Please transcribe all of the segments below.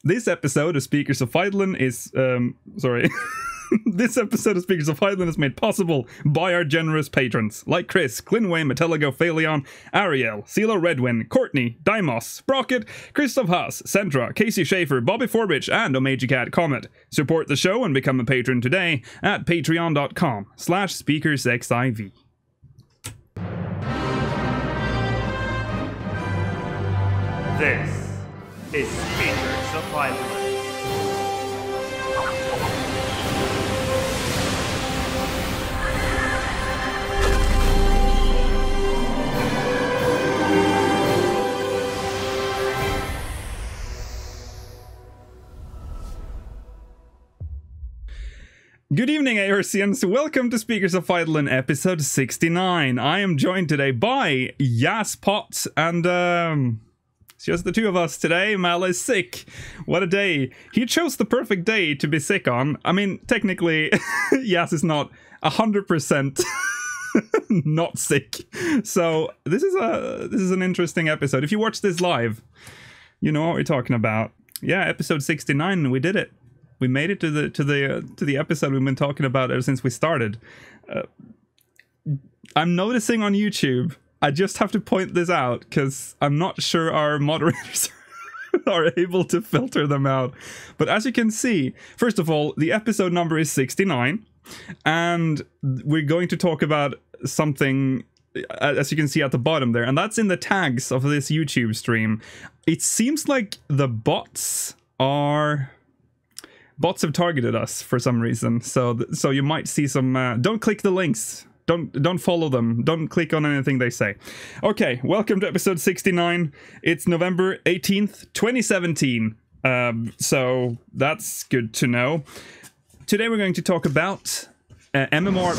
This episode of Speakers of Eidolon is sorry. This episode of Speakers of Eidolon is made possible by our generous patrons, like Chris, Glinway, Metelligo, Phaleon, Ariel, CeeLo Redwin, Courtney, Dimos, Sprocket, Christoph Haas, Centra, Casey Schaefer, Bobby Forbich, and Omegacat Comet. Support the show and become a patron today at patreon.com/speakersxiv. This is Speakers of Eidolon. Good evening, Aorcians. Welcome to Speakers of Eidolon, episode 69. I am joined today by Yazz Pot, and it's just the two of us today. Mal is sick. What a day. He chose the perfect day to be sick on. I mean, technically, Yazz is not 100% not sick. So this is an interesting episode. If you watch this live, you know what we're talking about. Yeah, episode 69, we did it. We made it to the episode we've been talking about ever since we started. I'm noticing on YouTube, I just have to point this out because I'm not sure our moderators are able to filter them out. But as you can see, first of all, the episode number is 69, and we're going to talk about something, as you can see at the bottom there, and that's in the tags of this YouTube stream. It seems like the bots have targeted us for some reason, so you might see some. Don't click the links. Don't follow them. Don't click on anything they say. Okay, welcome to episode 69. It's November 18th, 2017. So that's good to know. Today we're going to talk about MMR.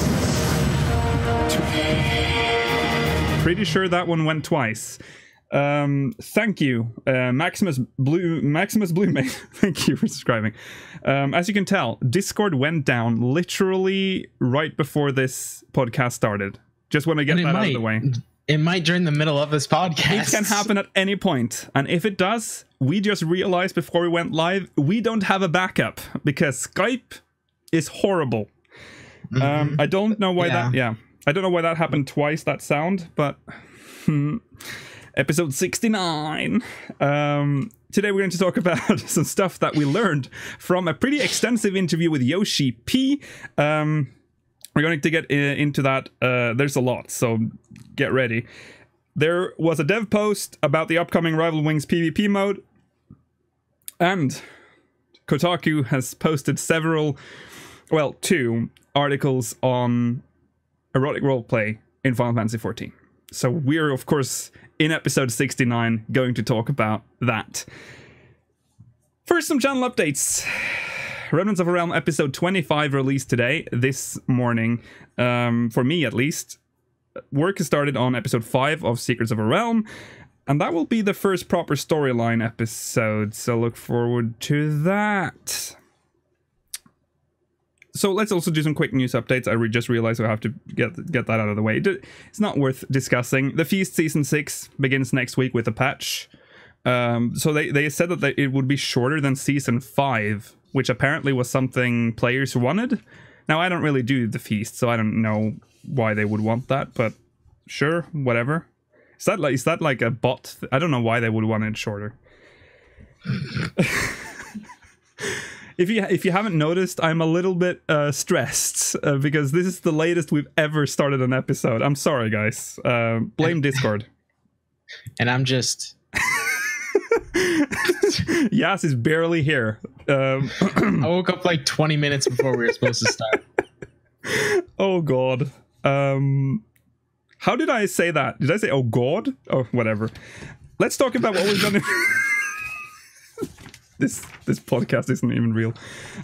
Pretty sure that one went twice. Thank you, Maximus Bluemate. Thank you for subscribing. As you can tell, Discord went down literally right before this podcast started. Just want to get that out of the way. It might during the middle of this podcast. It can happen at any point, and if it does, we just realized before we went live we don't have a backup because Skype is horrible. I don't know why I don't know why that happened twice, that sound, but episode 69. Today we're going to talk about some stuff that we learned from a pretty extensive interview with Yoshi-P. We're going to get into that. There's a lot, so get ready. There was a dev post about the upcoming Rival Wings PvP mode, and Kotaku has posted two articles on erotic roleplay in Final Fantasy XIV. So we're, of course, in episode 69, going to talk about that. First, some channel updates. Remnants of a Realm episode 25 released today, this morning, for me at least. Work has started on episode 5 of Secrets of a Realm, and that will be the first proper storyline episode, so look forward to that. So let's also do some quick news updates. I just realized I have to get that out of the way. It's not worth discussing. The Feast Season 6 begins next week with a patch. So they said that it would be shorter than Season 5, which apparently was something players wanted. Now, I don't really do the Feast, so I don't know why they would want that, but sure, whatever. Is that like a bot? I don't know why they would want it shorter. If you haven't noticed, I'm a little bit stressed because this is the latest we've ever started an episode. I'm sorry, guys. Blame Discord. And I'm just... Yazz is barely here. I woke up like 20 minutes before we were supposed to start. Oh, God. How did I say that? Did I say, oh, God? Oh, whatever. Let's talk about what we've done. This podcast isn't even real.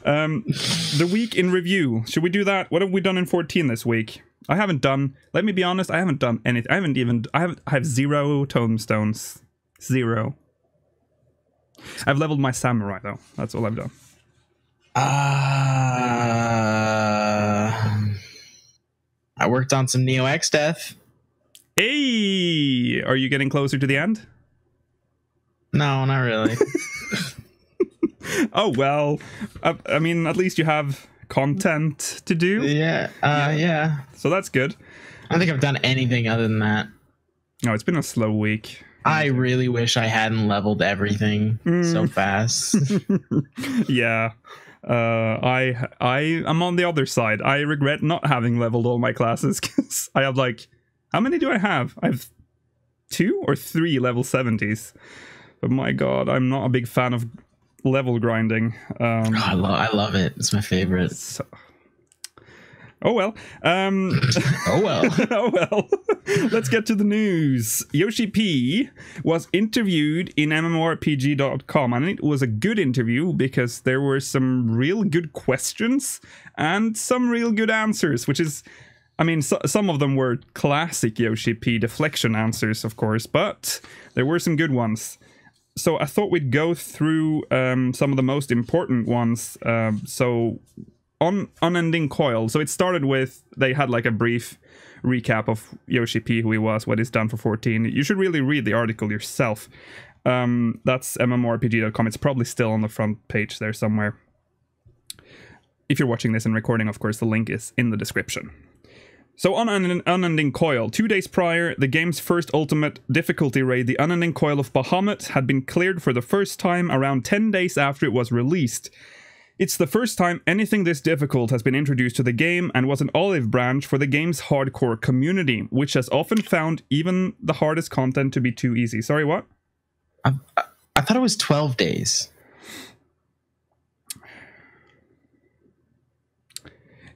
The week in review. Should we do that? What have we done in 14 this week? I haven't done. Let me be honest. I haven't done anything. I have 0 tomestones. 0. I've leveled my samurai though. That's all I've done. I worked on some Neo X Death. Hey, are you getting closer to the end? No, not really. Oh, well. I mean, at least you have content to do. Yeah. So that's good. I don't think I've done anything other than that. No, it's been a slow week. I really wish I hadn't leveled everything so fast. Yeah. I am on the other side. I regret not having leveled all my classes because I have like, how many do I have? I have 2 or 3 level 70s. But my god, I'm not a big fan of level grinding. I love it. It's my favorite. Oh well. Oh well. Oh well. Let's get to the news. Yoshi-P was interviewed in MMORPG.com, and it was a good interview because there were some real good questions and some real good answers, which is, I mean, some of them were classic Yoshi-P deflection answers, of course, but there were some good ones. So I thought we'd go through some of the most important ones. So on Unending Coil, so it started with, they had like a brief recap of Yoshi-P, who he was, what he's done for 14. You should really read the article yourself. That's MMORPG.com. It's probably still on the front page there somewhere. If you're watching this and recording, of course, the link is in the description. So on Unending Coil, 2 days prior, the game's first ultimate difficulty raid, the Unending Coil of Bahamut, had been cleared for the first time around 10 days after it was released. It's the first time anything this difficult has been introduced to the game and was an olive branch for the game's hardcore community, which has often found even the hardest content to be too easy. Sorry, what? I thought it was 12 days.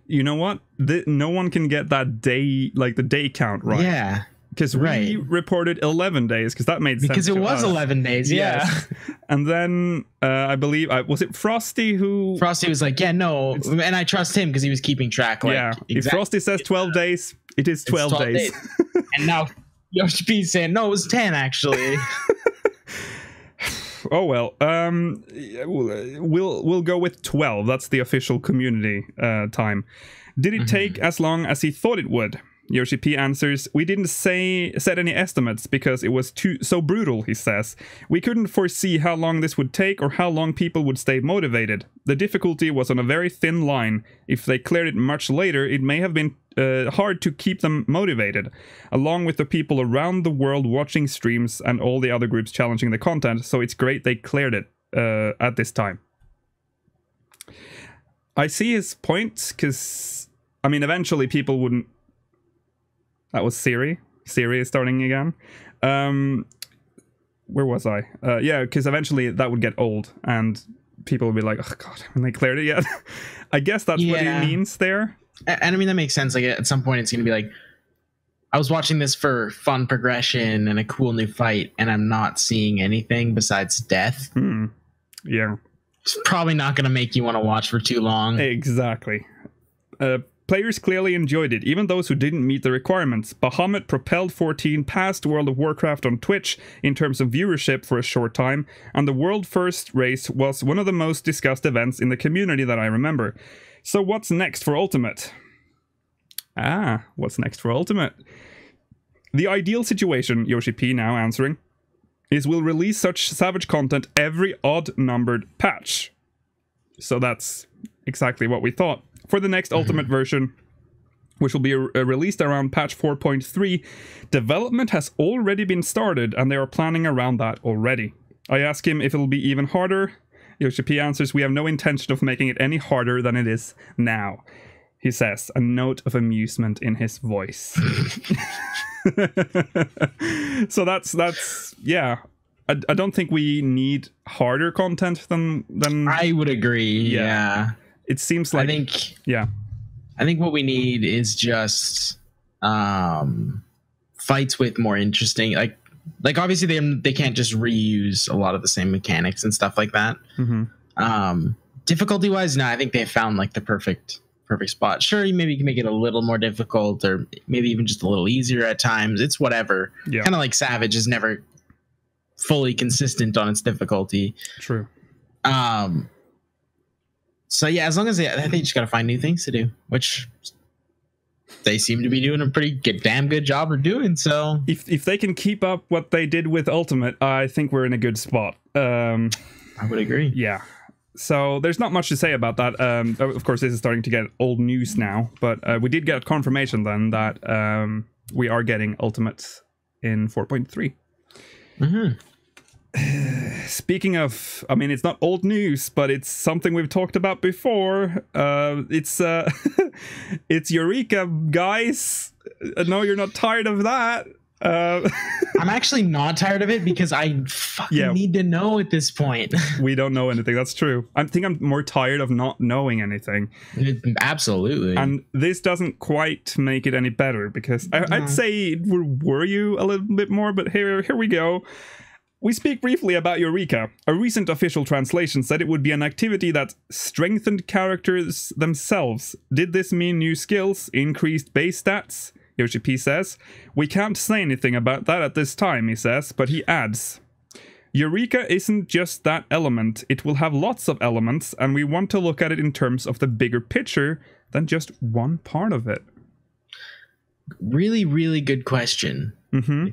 You know what? No one can get that day, like the day count right. Yeah. Because we reported 11 days, because that made sense. Because it was 11 days, yeah. Yes. And then I believe, was it Frosty who... Frosty was like, yeah, no, and I trust him because he was keeping track. Like, yeah, exactly. If Frosty says 12 days, it is 12 days. And now Yoshi-P saying, no, it was 10, actually. Oh, well. We'll go with 12. That's the official community time. Did it take as long as he thought it would? Yoshi-P answers, we didn't set any estimates because it was so brutal, he says. We couldn't foresee how long this would take or how long people would stay motivated. The difficulty was on a very thin line. If they cleared it much later, it may have been hard to keep them motivated, along with the people around the world watching streams and all the other groups challenging the content, so it's great they cleared it at this time. I see his point, because, I mean, eventually people wouldn't... That was Siri. Siri is starting again. Where was I? Yeah, because eventually that would get old, and people would be like, oh god, haven't they cleared it yet? I guess that's what he means there. And I mean, that makes sense. Like, at some point it's going to be like, I was watching this for fun progression and a cool new fight, and I'm not seeing anything besides death. Yeah. It's probably not going to make you want to watch for too long. Exactly. Players clearly enjoyed it, even those who didn't meet the requirements. Bahamut propelled 14 past World of Warcraft on Twitch in terms of viewership for a short time, and the world first race was one of the most discussed events in the community that I remember. So what's next for Ultimate? What's next for Ultimate? The ideal situation, Yoshi-P now answering, is we'll release such savage content every odd-numbered patch. So that's exactly what we thought. For the next Ultimate version, which will be released around patch 4.3, development has already been started, and they are planning around that already. I ask him if it'll be even harder. Yoshi-P answers, we have no intention of making it any harder than it is now. He says, a note of amusement in his voice. So that's yeah. I don't think we need harder content than I would agree. Yeah. It seems like I think what we need is just fights with more interesting, like obviously they can't just reuse a lot of the same mechanics and stuff like that. Difficulty wise, no, I think they found like the perfect spot. Sure, maybe you can make it a little more difficult, or maybe even just a little easier at times. It's whatever. Yeah. Kind of like Savage is never fully consistent on its difficulty. True. So yeah, as long as they just gotta find new things to do, which they seem to be doing a pretty damn good job of doing. So if they can keep up what they did with Ultimate, I think we're in a good spot. I would agree. Yeah. So there's not much to say about that. Of course, this is starting to get old news now, but we did get confirmation then that we are getting ultimates in 4.3. Speaking of, I mean, it's not old news, but it's something we've talked about before. It's it's Eureka, guys. No, you're not tired of that. I'm actually not tired of it because I fucking need to know at this point. We don't know anything. That's true. I think I'm more tired of not knowing anything. Absolutely. And this doesn't quite make it any better because I'd say it would worry you a little bit more, but here we go. We speak briefly about Eureka. A recent official translation said it would be an activity that strengthened characters themselves. Did this mean new skills, increased base stats? Yoshi-P says. We can't say anything about that at this time, he says, but he adds. Eureka isn't just that element. It will have lots of elements, and we want to look at it in terms of the bigger picture than just one part of it. Really, really good question. Mm-hmm.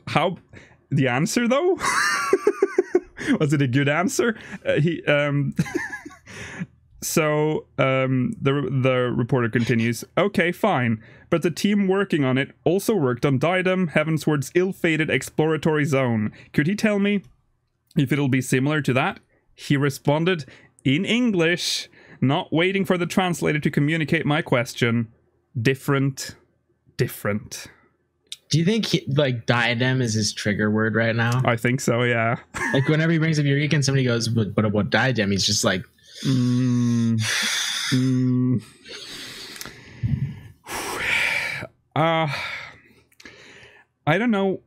How the answer though? Was it a good answer? So the reporter continues. Okay, fine, but the team working on it also worked on Diadem, Heavensward's ill-fated exploratory zone. Could he tell me if it'll be similar to that? He responded in English, not waiting for the translator to communicate my question. Different. Do you think like Diadem is his trigger word right now? I think so, yeah. Like whenever he brings up Eureka and somebody goes, but what Diadem? He's just like, I don't know.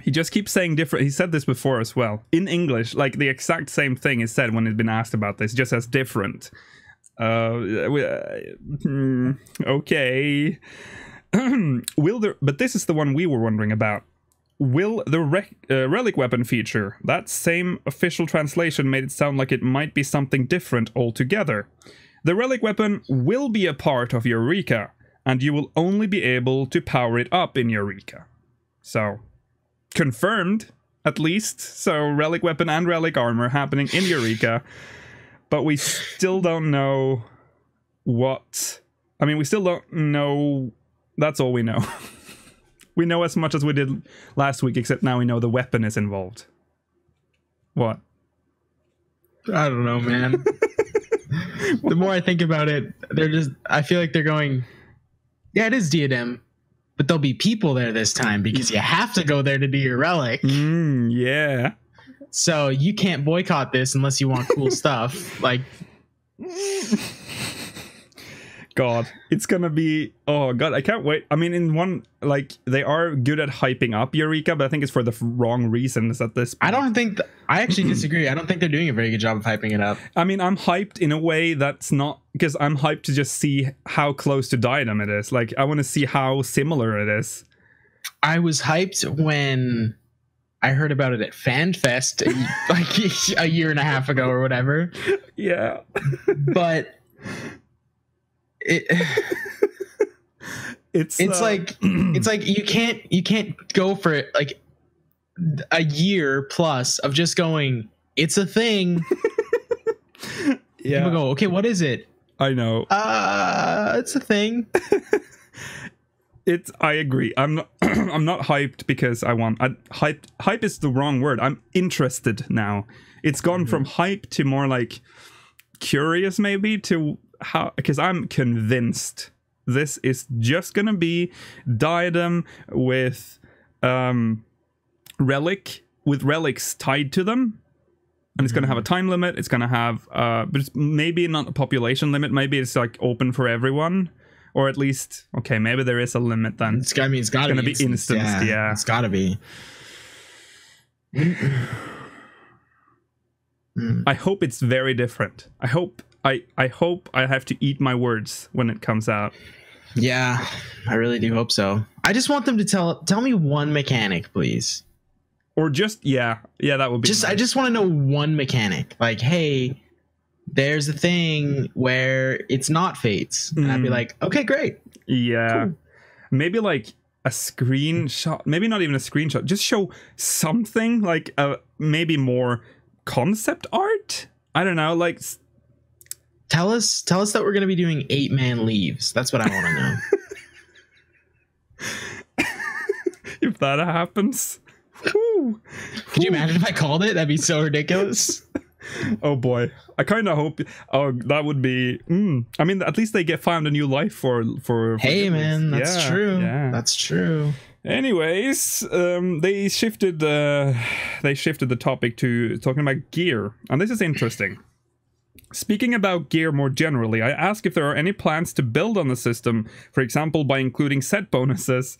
He just keeps saying different. He said this before as well in English, like the exact same thing is said when he's been asked about this, just as different. Okay. But this is the one we were wondering about. Will the relic weapon feature? That same official translation made it sound like it might be something different altogether. The relic weapon will be a part of Eureka, and you will only be able to power it up in Eureka. So, confirmed, at least. So, relic weapon and relic armor happening in Eureka. But we still don't know what... I mean, we still don't know... That's all we know. We know as much as we did last week, except now we know the weapon is involved. What? I don't know, man. The more I think about it, I feel like they're going, yeah, it is Diadem, but there'll be people there this time because you have to go there to do your relic. Yeah. So you can't boycott this unless you want cool stuff. Like, God, it's gonna be... Oh, God, I can't wait. I mean, in one... Like, they are good at hyping up Eureka, but I think it's for the wrong reasons at this point. I don't think... I actually disagree. I don't think they're doing a very good job of hyping it up. I mean, I'm hyped in a way that's not... Because I'm hyped to just see how close to Diadem it is. Like, I want to see how similar it is. I was hyped when I heard about it at FanFest like a year and a half ago or whatever. Yeah. But... It's like you can't go for it like a year plus of just going, it's a thing. Yeah. People go, okay, what is it? I know. It's a thing. I agree. I'm not hyped because hype is the wrong word. I'm interested now. It's gone from hype to more like curious maybe to how, because I'm convinced this is just gonna be Diadem with relics tied to them, and it's gonna have a time limit. It's gonna have but it's maybe not a population limit. Maybe it's like open for everyone, or at least maybe there is a limit then. It's gonna be instanced. Yeah, it's gotta be. I hope it's very different. I hope I have to eat my words when it comes out. Yeah, I really do hope so. I just want them to tell me one mechanic, please. Or just that would be just nice. I just want to know one mechanic. Like, hey, there's a thing where it's not fates. And I'd be like, okay, great. Yeah. Cool. Maybe like a screenshot, maybe not even a screenshot, just show something like maybe more concept art. I don't know, like tell us that we're going to be doing 8-man leaves. That's what I want to know. If that happens. Whew. Could you imagine if I called it? That'd be so ridiculous. Oh boy, I kind of hope. Oh, that would be. I memean, at least they found a new life for hey man, that's true. Yeah. That's true. Anyways, they shifted the topic to talking about gear, and this is interesting. Speaking about gear more generally, I ask if there are any plans to build on the system, for example, by including set bonuses,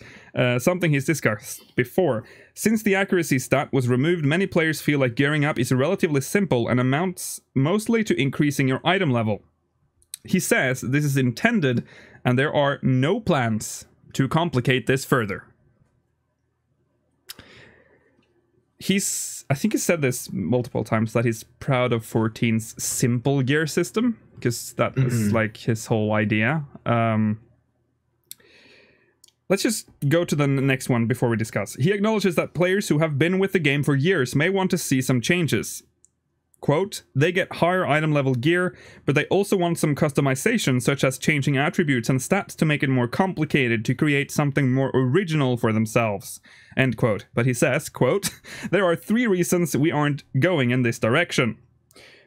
something he's discussed before. Since the accuracy stat was removed, many players feel like gearing up is relatively simple and amounts mostly to increasing your item level. He says this is intended, and there are no plans to complicate this further. I think he said this multiple times, that he's proud of 14's simple gear system, because that was like his whole idea. Let's just go to the next one before we discuss. He acknowledges that players who have been with the game for years may want to see some changes. Quote, they get higher item level gear, but they also want some customization, such as changing attributes and stats to make it more complicated to create something more original for themselves. End quote. But he says, quote, there are 3 reasons we aren't going in this direction.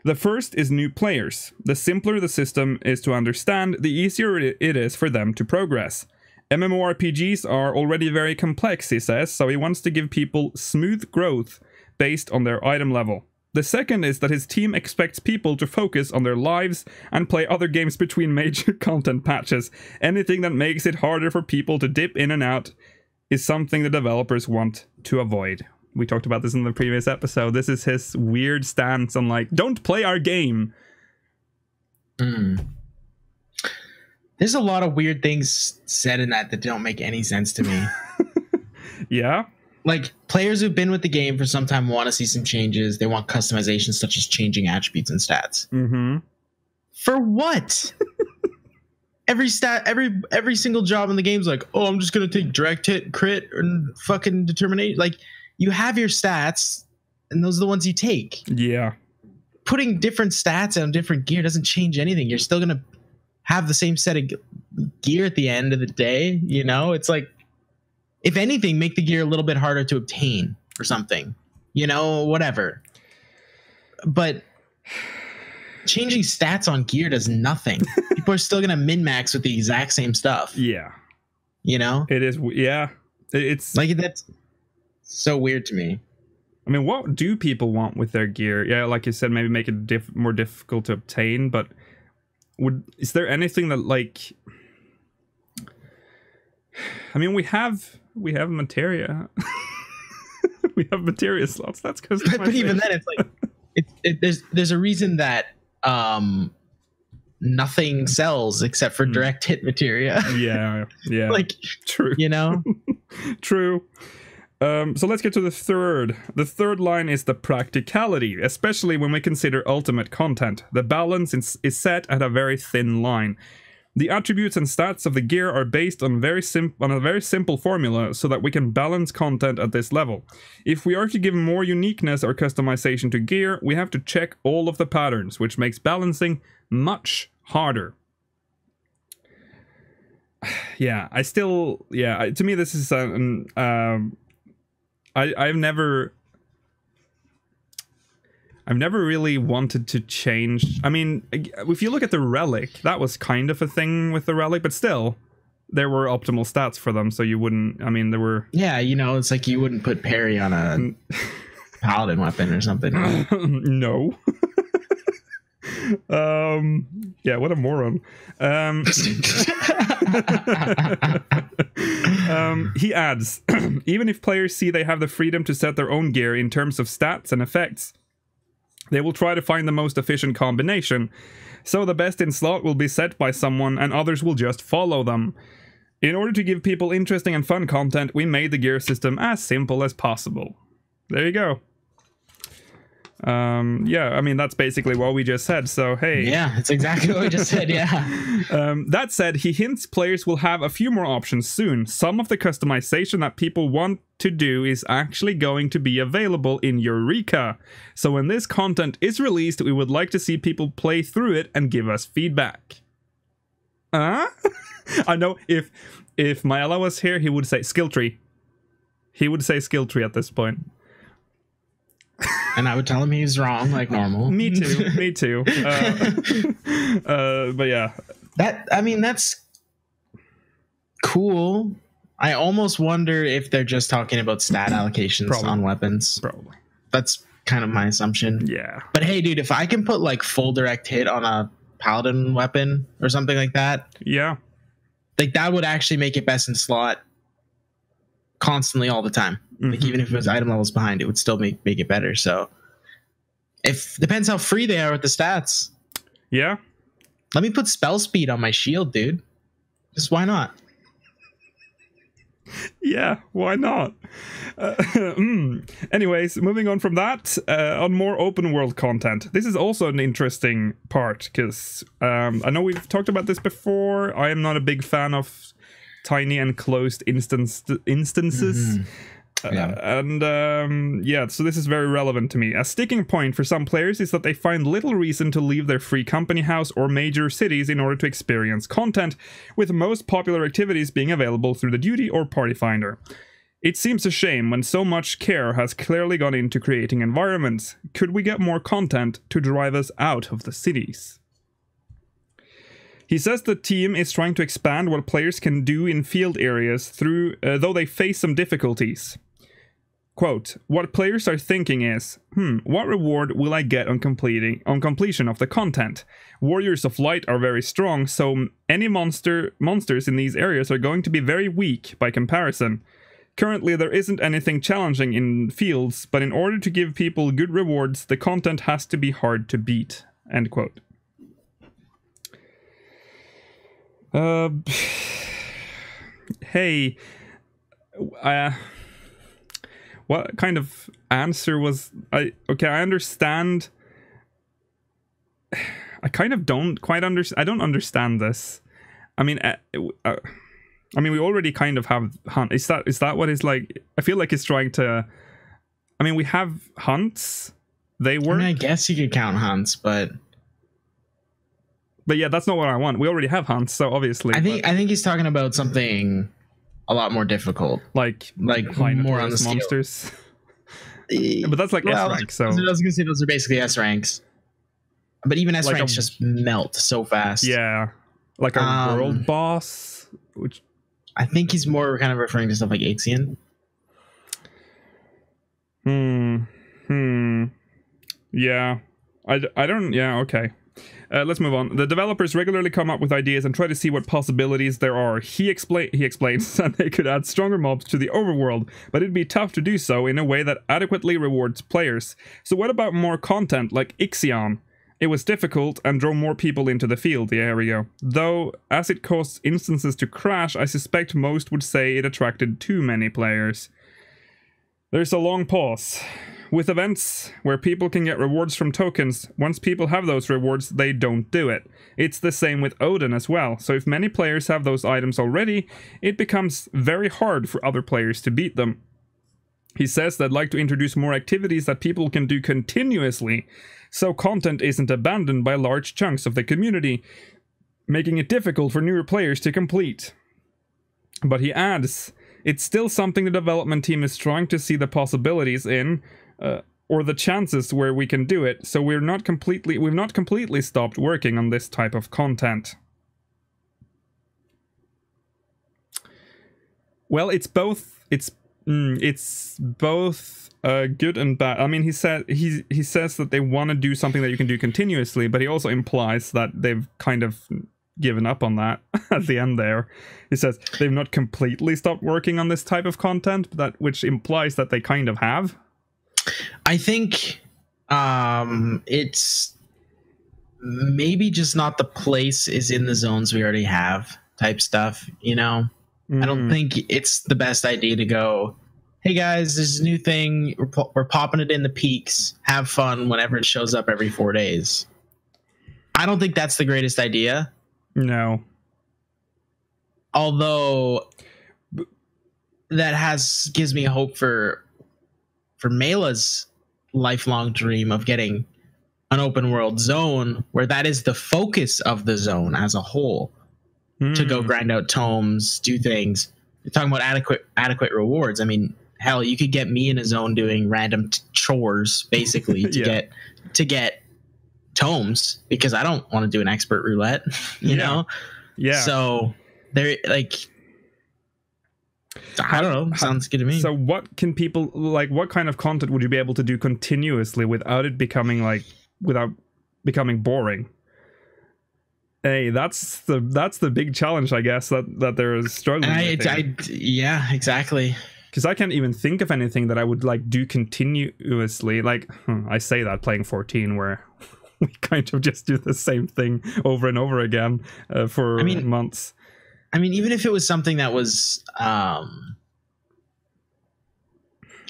The first is new players. The simpler the system is to understand, the easier it is for them to progress. MMORPGs are already very complex, he says, so he wants to give people smooth growth based on their item level. The second is that his team expects people to focus on their lives and play other games between major content patches. Anything that makes it harder for people to dip in and out is something the developers want to avoid. We talked about this in the previous episode. This is his weird stance on, like, don't play our game. There's a lot of weird things said in that don't make any sense to me. Yeah. Like, players who've been with the game for some time want to see some changes. They want customization, such as changing attributes and stats. For what? Every single job in the game's like, oh, I'm just gonna take direct hit, crit, and fucking determinate. Like, you have your stats, and those are the ones you take. Yeah. Putting different stats on different gear doesn't change anything. You're still gonna have the same set of gear at the end of the day. You know, it's like, if anything, make the gear a little bit harder to obtain or something. You know, whatever. But changing stats on gear does nothing. People are still going to min-max with the exact same stuff. Yeah. You know? It is, yeah. It's like, that's so weird to me. I mean, what do people want with their gear? Yeah, like you said, maybe make it more difficult to obtain, but is there anything that, like... I mean, we have materia. We have materia slots. That's because. But even then, it's like there's a reason that nothing sells except for direct hit materia. Yeah. Like, true. You know. True. So let's get to the third. The third line is the practicality, especially when we consider ultimate content. The balance is set at a very thin line. The attributes and stats of the gear are based on a very simple formula so that we can balance content at this level. If we are to give more uniqueness or customization to gear, we have to check all of the patterns, which makes balancing much harder. Yeah, to me this is I've never really wanted to change. I mean, if you look at the relic, that was kind of a thing with the relic, but still, there were optimal stats for them, so you wouldn't. I mean, there were. Yeah, you know, it's like you wouldn't put parry on a paladin weapon or something. No. Yeah, what a moron. He adds, even if players see they have the freedom to set their own gear in terms of stats and effects, they will try to find the most efficient combination, so the best in slot will be set by someone and others will just follow them. In order to give people interesting and fun content, we made the gear system as simple as possible. There you go. Yeah, I mean, that's basically what we just said, so hey. Yeah, that's exactly what we just said, yeah. That said, he hints players will have a few more options soon. Some of the customization that people want to do is actually going to be available in Eureka. So when this content is released, we would like to see people play through it and give us feedback. I know if Maela was here, he would say skill tree. He would say skill tree at this point. And I would tell him he's wrong, like normal. Me too. Me too. But yeah, that's cool. I almost wonder if they're just talking about stat allocations on weapons. Probably. That's kind of my assumption. Yeah. But hey, dude, if I can put like full direct hit on a paladin weapon or something like that, yeah, like that would actually make it best in slot constantly all the time. Like even if it was item levels behind, it would still make it better. So if depends how free they are with the stats. Yeah. Let me put spell speed on my shield, dude. Just why not? Yeah, why not? Anyways, moving on from that, on more open world content. This is also an interesting part because I know we've talked about this before. I am not a big fan of tiny enclosed instances. Yeah. So this is very relevant to me. A sticking point for some players is that they find little reason to leave their free company house or major cities in order to experience content, with most popular activities being available through the duty or party finder. It seems a shame when so much care has clearly gone into creating environments. Could we get more content to drive us out of the cities? He says the team is trying to expand what players can do in field areas through, though they face some difficulties. Quote, what players are thinking is, what reward will I get on completion of the content? Warriors of Light are very strong, so any monsters in these areas are going to be very weak by comparison. Currently there isn't anything challenging in fields, but in order to give people good rewards, the content has to be hard to beat. End quote. Hey, what kind of answer was okay, I understand. I kind of don't quite understand. I don't understand this. I mean, we already kind of have hunt. Is that what it's like? I feel like it's trying to. I mean, we have hunts. They work. I mean, I guess you could count hunts, but yeah, that's not what I want. We already have hunts, so obviously. I think he's talking about something a lot more difficult, like more on the monsters. But that's like S rank. So I was gonna say those are basically S ranks, but even S ranks just melt so fast. Yeah, like a world boss, which I think he's more kind of referring to stuff like Axion. Yeah, I don't. Yeah, okay. Let's move on. The developers regularly come up with ideas and try to see what possibilities there are. He explains that they could add stronger mobs to the overworld, but it'd be tough to do so in a way that adequately rewards players. So what about more content like Ixion? It was difficult and drew more people into the field, the area. Though, as it caused instances to crash, I suspect most would say it attracted too many players. There's a long pause. With events where people can get rewards from tokens, once people have those rewards, they don't do it. It's the same with Odin as well, so if many players have those items already, it becomes very hard for other players to beat them. He says they'd like to introduce more activities that people can do continuously, so content isn't abandoned by large chunks of the community, making it difficult for newer players to complete. But he adds, it's still something the development team is trying to see the possibilities in, or the chances where we can do it, so we've not completely stopped working on this type of content. Well, it's both good and bad. I mean, he says that they want to do something that you can do continuously, but he also implies that they've kind of given up on that at the end there. He says they've not completely stopped working on this type of content, which implies that they kind of have. I think it's maybe just not the place is in the zones we already have type stuff, you know? I don't think it's the best idea to go hey guys, there's a new thing. We're popping it in the peaks. Have fun whenever it shows up every 4 days. I don't think that's the greatest idea. No. Although that gives me hope for Mela's lifelong dream of getting an open world zone where that is the focus of the zone as a whole. To go grind out tomes, do things. You're talking about adequate rewards. I mean, hell, you could get me in a zone doing random chores basically to get tomes, because I don't want to do an expert roulette, you know? Yeah. So they're like, I don't know. Sounds good to me. So what can people like? What kind of content would you be able to do continuously without it becoming boring? Hey, that's the big challenge, I guess, that they're struggling with. Yeah, exactly. Because I can't even think of anything that I would like do continuously. Like I say that playing 14, where we kind of just do the same thing over and over again for months. I mean, even if it was something that was, I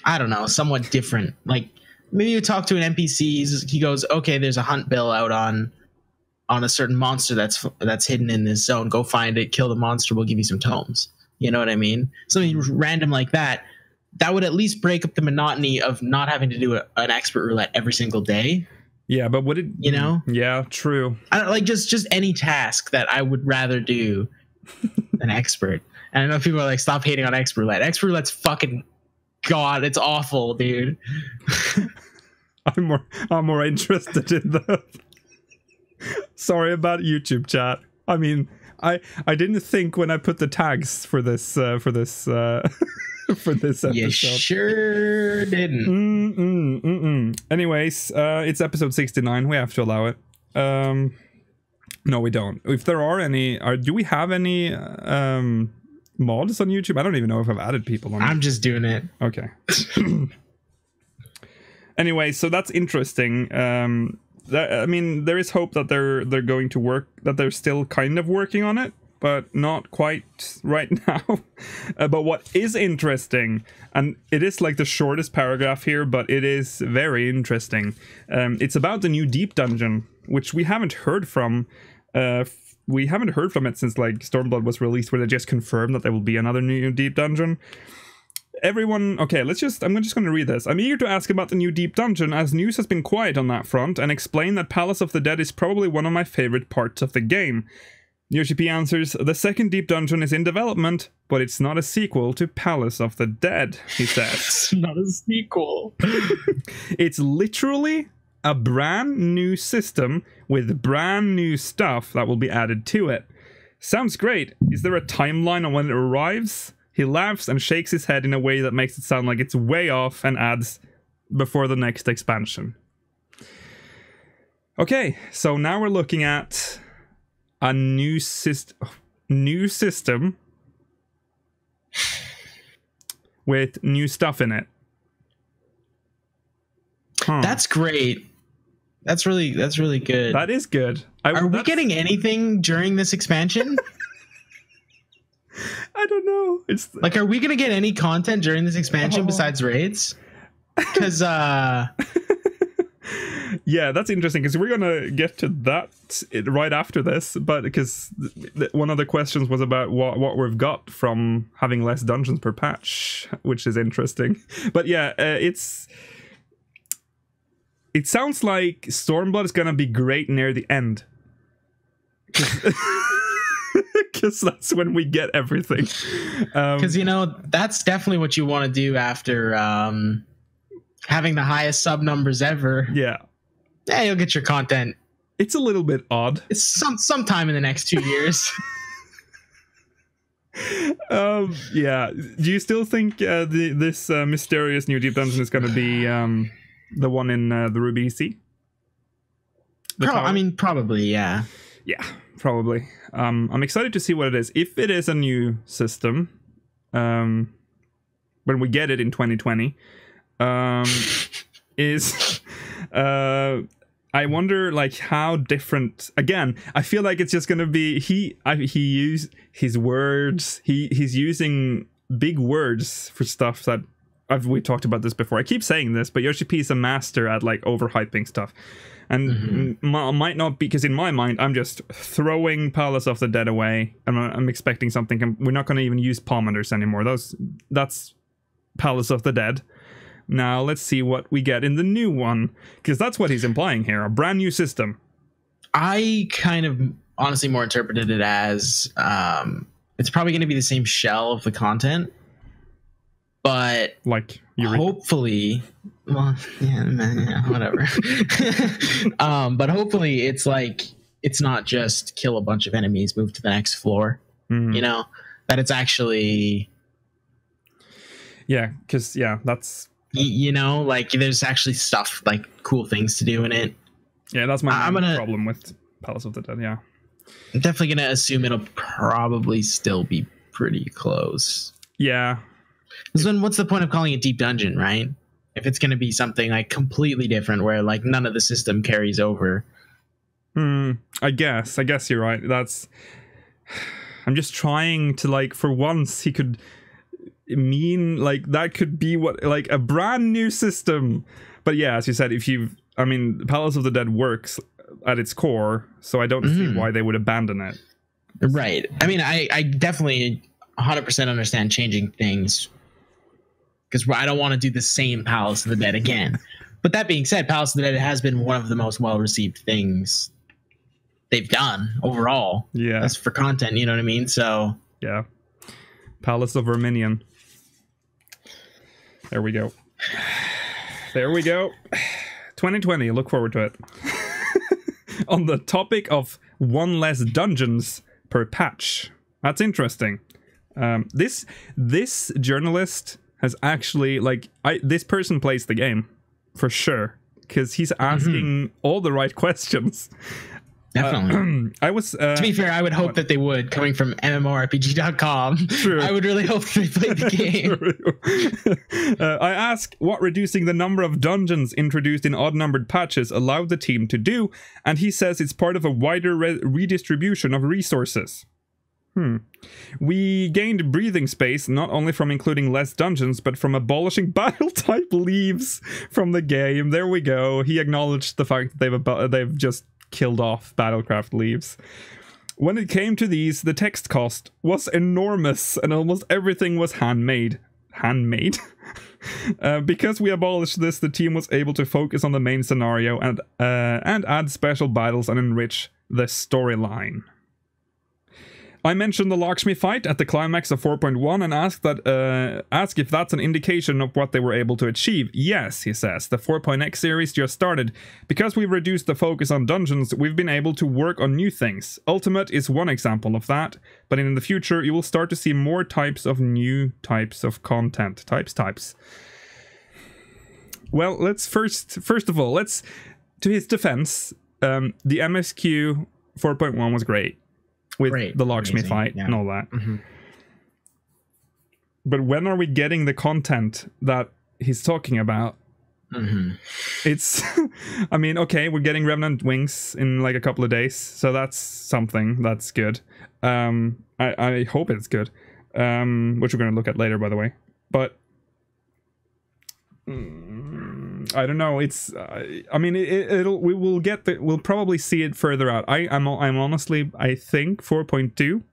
don't know, somewhat different. Like maybe you talk to an NPC, he goes, "Okay, there's a hunt bill out on a certain monster that's hidden in this zone. Go find it, kill the monster. We'll give you some tomes." You know what I mean? Something random like that. That would at least break up the monotony of not having to do an expert roulette every single day. Yeah, but would it? You know? Yeah, true. I don't like just any task that I would rather do an expert. And I know people are like, stop hating on expert roulette. Expert roulette's fucking god. It's awful, dude. I'm more interested in the. Sorry about YouTube chat. I mean, I didn't think when I put the tags for this for this episode. You sure didn't. Anyways, it's episode 69. We have to allow it. No, we don't. If there are any, do we have any mods on YouTube? I don't even know if I've added people on. I'm just doing it. Okay. Anyway, so that's interesting. I mean, there is hope that they're going to work, that they're still kind of working on it, but not quite right now. But what is interesting, and it is like the shortest paragraph here, but it is very interesting. It's about the new deep dungeon, which we haven't heard from. We haven't heard from it since like Stormblood was released, where they just confirmed that there will be another new deep dungeon. Everyone, okay, I'm just going to read this. I'm eager to ask about the new deep dungeon, as news has been quiet on that front, and explain that Palace of the Dead is probably one of my favorite parts of the game. Yoshi-P answers, the second deep dungeon is in development, but it's not a sequel to Palace of the Dead, he says. It's not a sequel. It's literally a brand new system with brand new stuff that will be added to it. Sounds great. Is there a timeline on when it arrives? He laughs and shakes his head in a way that makes it sound like it's way off, and adds, before the next expansion. Okay, so now we're looking at a new system with new stuff in it. Huh. That's great. That's really good. That is good. Are we getting anything during this expansion? I don't know. It's like, are we gonna get any content during this expansion besides raids? Because yeah, that's interesting, because we're gonna get to that right after this. But because one of the questions was about what we've got from having less dungeons per patch, which is interesting. But yeah, it sounds like Stormblood is gonna be great near the end. Because that's when we get everything. Because, you know, that's definitely what you want to do after having the highest sub numbers ever. Yeah. Yeah, you'll get your content. It's a little bit odd. It's sometime in the next 2 years. Yeah. Do you still think this mysterious new deep dungeon is going to be the one in the Ruby Sea? Probably, yeah. Yeah, probably. I'm excited to see what it is. If it is a new system, when we get it in 2020, I wonder like how different. Again, I feel like it's just gonna be he used his words. He's using big words for stuff that we talked about this before. I keep saying this, but Yoshi-P is a master at like overhyping stuff, and might not be, because in my mind I'm just throwing Palace of the Dead away, and I'm expecting something. We're not going to even use palmeters anymore. That's Palace of the Dead. Now let's see what we get in the new one, because that's what he's implying here, a brand new system. I kind of honestly more interpreted it as it's probably going to be the same shell of the content, but like Eureka. Hopefully, well, yeah, whatever. But hopefully it's like, it's not just kill a bunch of enemies, move to the next floor, you know, that it's actually, because that's, you know, like there's actually stuff, like cool things to do in it. Yeah, that's my problem with Palace of the Dead. Yeah, I'm definitely gonna assume it'll probably still be pretty close. Yeah, because then what's the point of calling it Deep Dungeon, right? If it's gonna be something like completely different, where like none of the system carries over. I guess you're right. I'm just trying to, like, for once he could mean like that could be what, like, a brand new system. But yeah, as you said, Palace of the Dead works at its core, so I don't see why they would abandon it. Right. I mean, I definitely 100% understand changing things, because I don't want to do the same Palace of the Dead again. But that being said, Palace of the Dead has been one of the most well-received things they've done overall. Yeah. That's for content, you know what I mean? So yeah. Palace of Verminion. There we go. 2020, look forward to it. On the topic of one less dungeons per patch. That's interesting. This journalist has actually, like, this person plays the game for sure, because he's asking all the right questions. Definitely. I was to be fair, I would hope that they would, coming from MMORPG.com. True. I would really hope they played the game. I asked what reducing the number of dungeons introduced in odd-numbered patches allowed the team to do, and he says it's part of a wider redistribution of resources. We gained breathing space not only from including less dungeons, but from abolishing battle type leaves from the game. There we go. He acknowledged the fact that they've just killed off Battlecraft leaves. When it came to these, the text cost was enormous, and almost everything was handmade. Because we abolished this, the team was able to focus on the main scenario and add special battles and enrich the storyline. I mentioned the Lakshmi fight at the climax of 4.1 and asked if that's an indication of what they were able to achieve. Yes, he says, the 4.x series just started. Because we've reduced the focus on dungeons, we've been able to work on new things. Ultimate is one example of that, but in the future you will start to see more types of new types of content. Types. Well, let's first of all, to his defense, the MSQ 4.1 was great. With the Lakshmi fight and all that. But when are we getting the content that he's talking about? It's, I mean, okay, we're getting Revenant Wings in like a couple of days, so that's something that's good. I hope it's good, which we're going to look at later, by the way. But I don't know. It's we'll probably see it further out. I'm honestly, I think 4.2,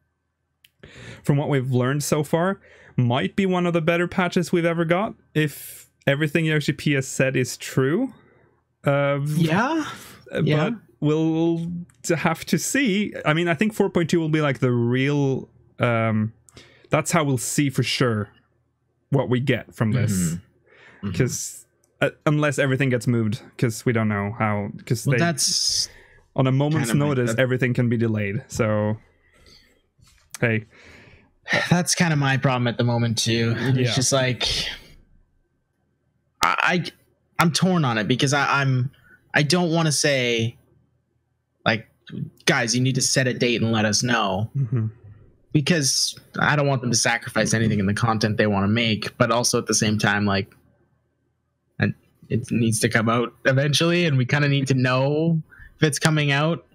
from what we've learned so far, might be one of the better patches we've ever got, if everything Yoshi-P has said is true. But we'll have to see. I mean, I think 4.2 will be like the real, that's how we'll see for sure what we get from this. Because unless everything gets moved, because we don't know how, because that's on a moment's notice everything can be delayed. So hey, that's kind of my problem at the moment too. It's just like I'm torn on it, because I don't want to say like, guys, you need to set a date and let us know, because I don't want them to sacrifice anything in the content they want to make, but also at the same time, like, it needs to come out eventually, and we kind of need to know if it's coming out.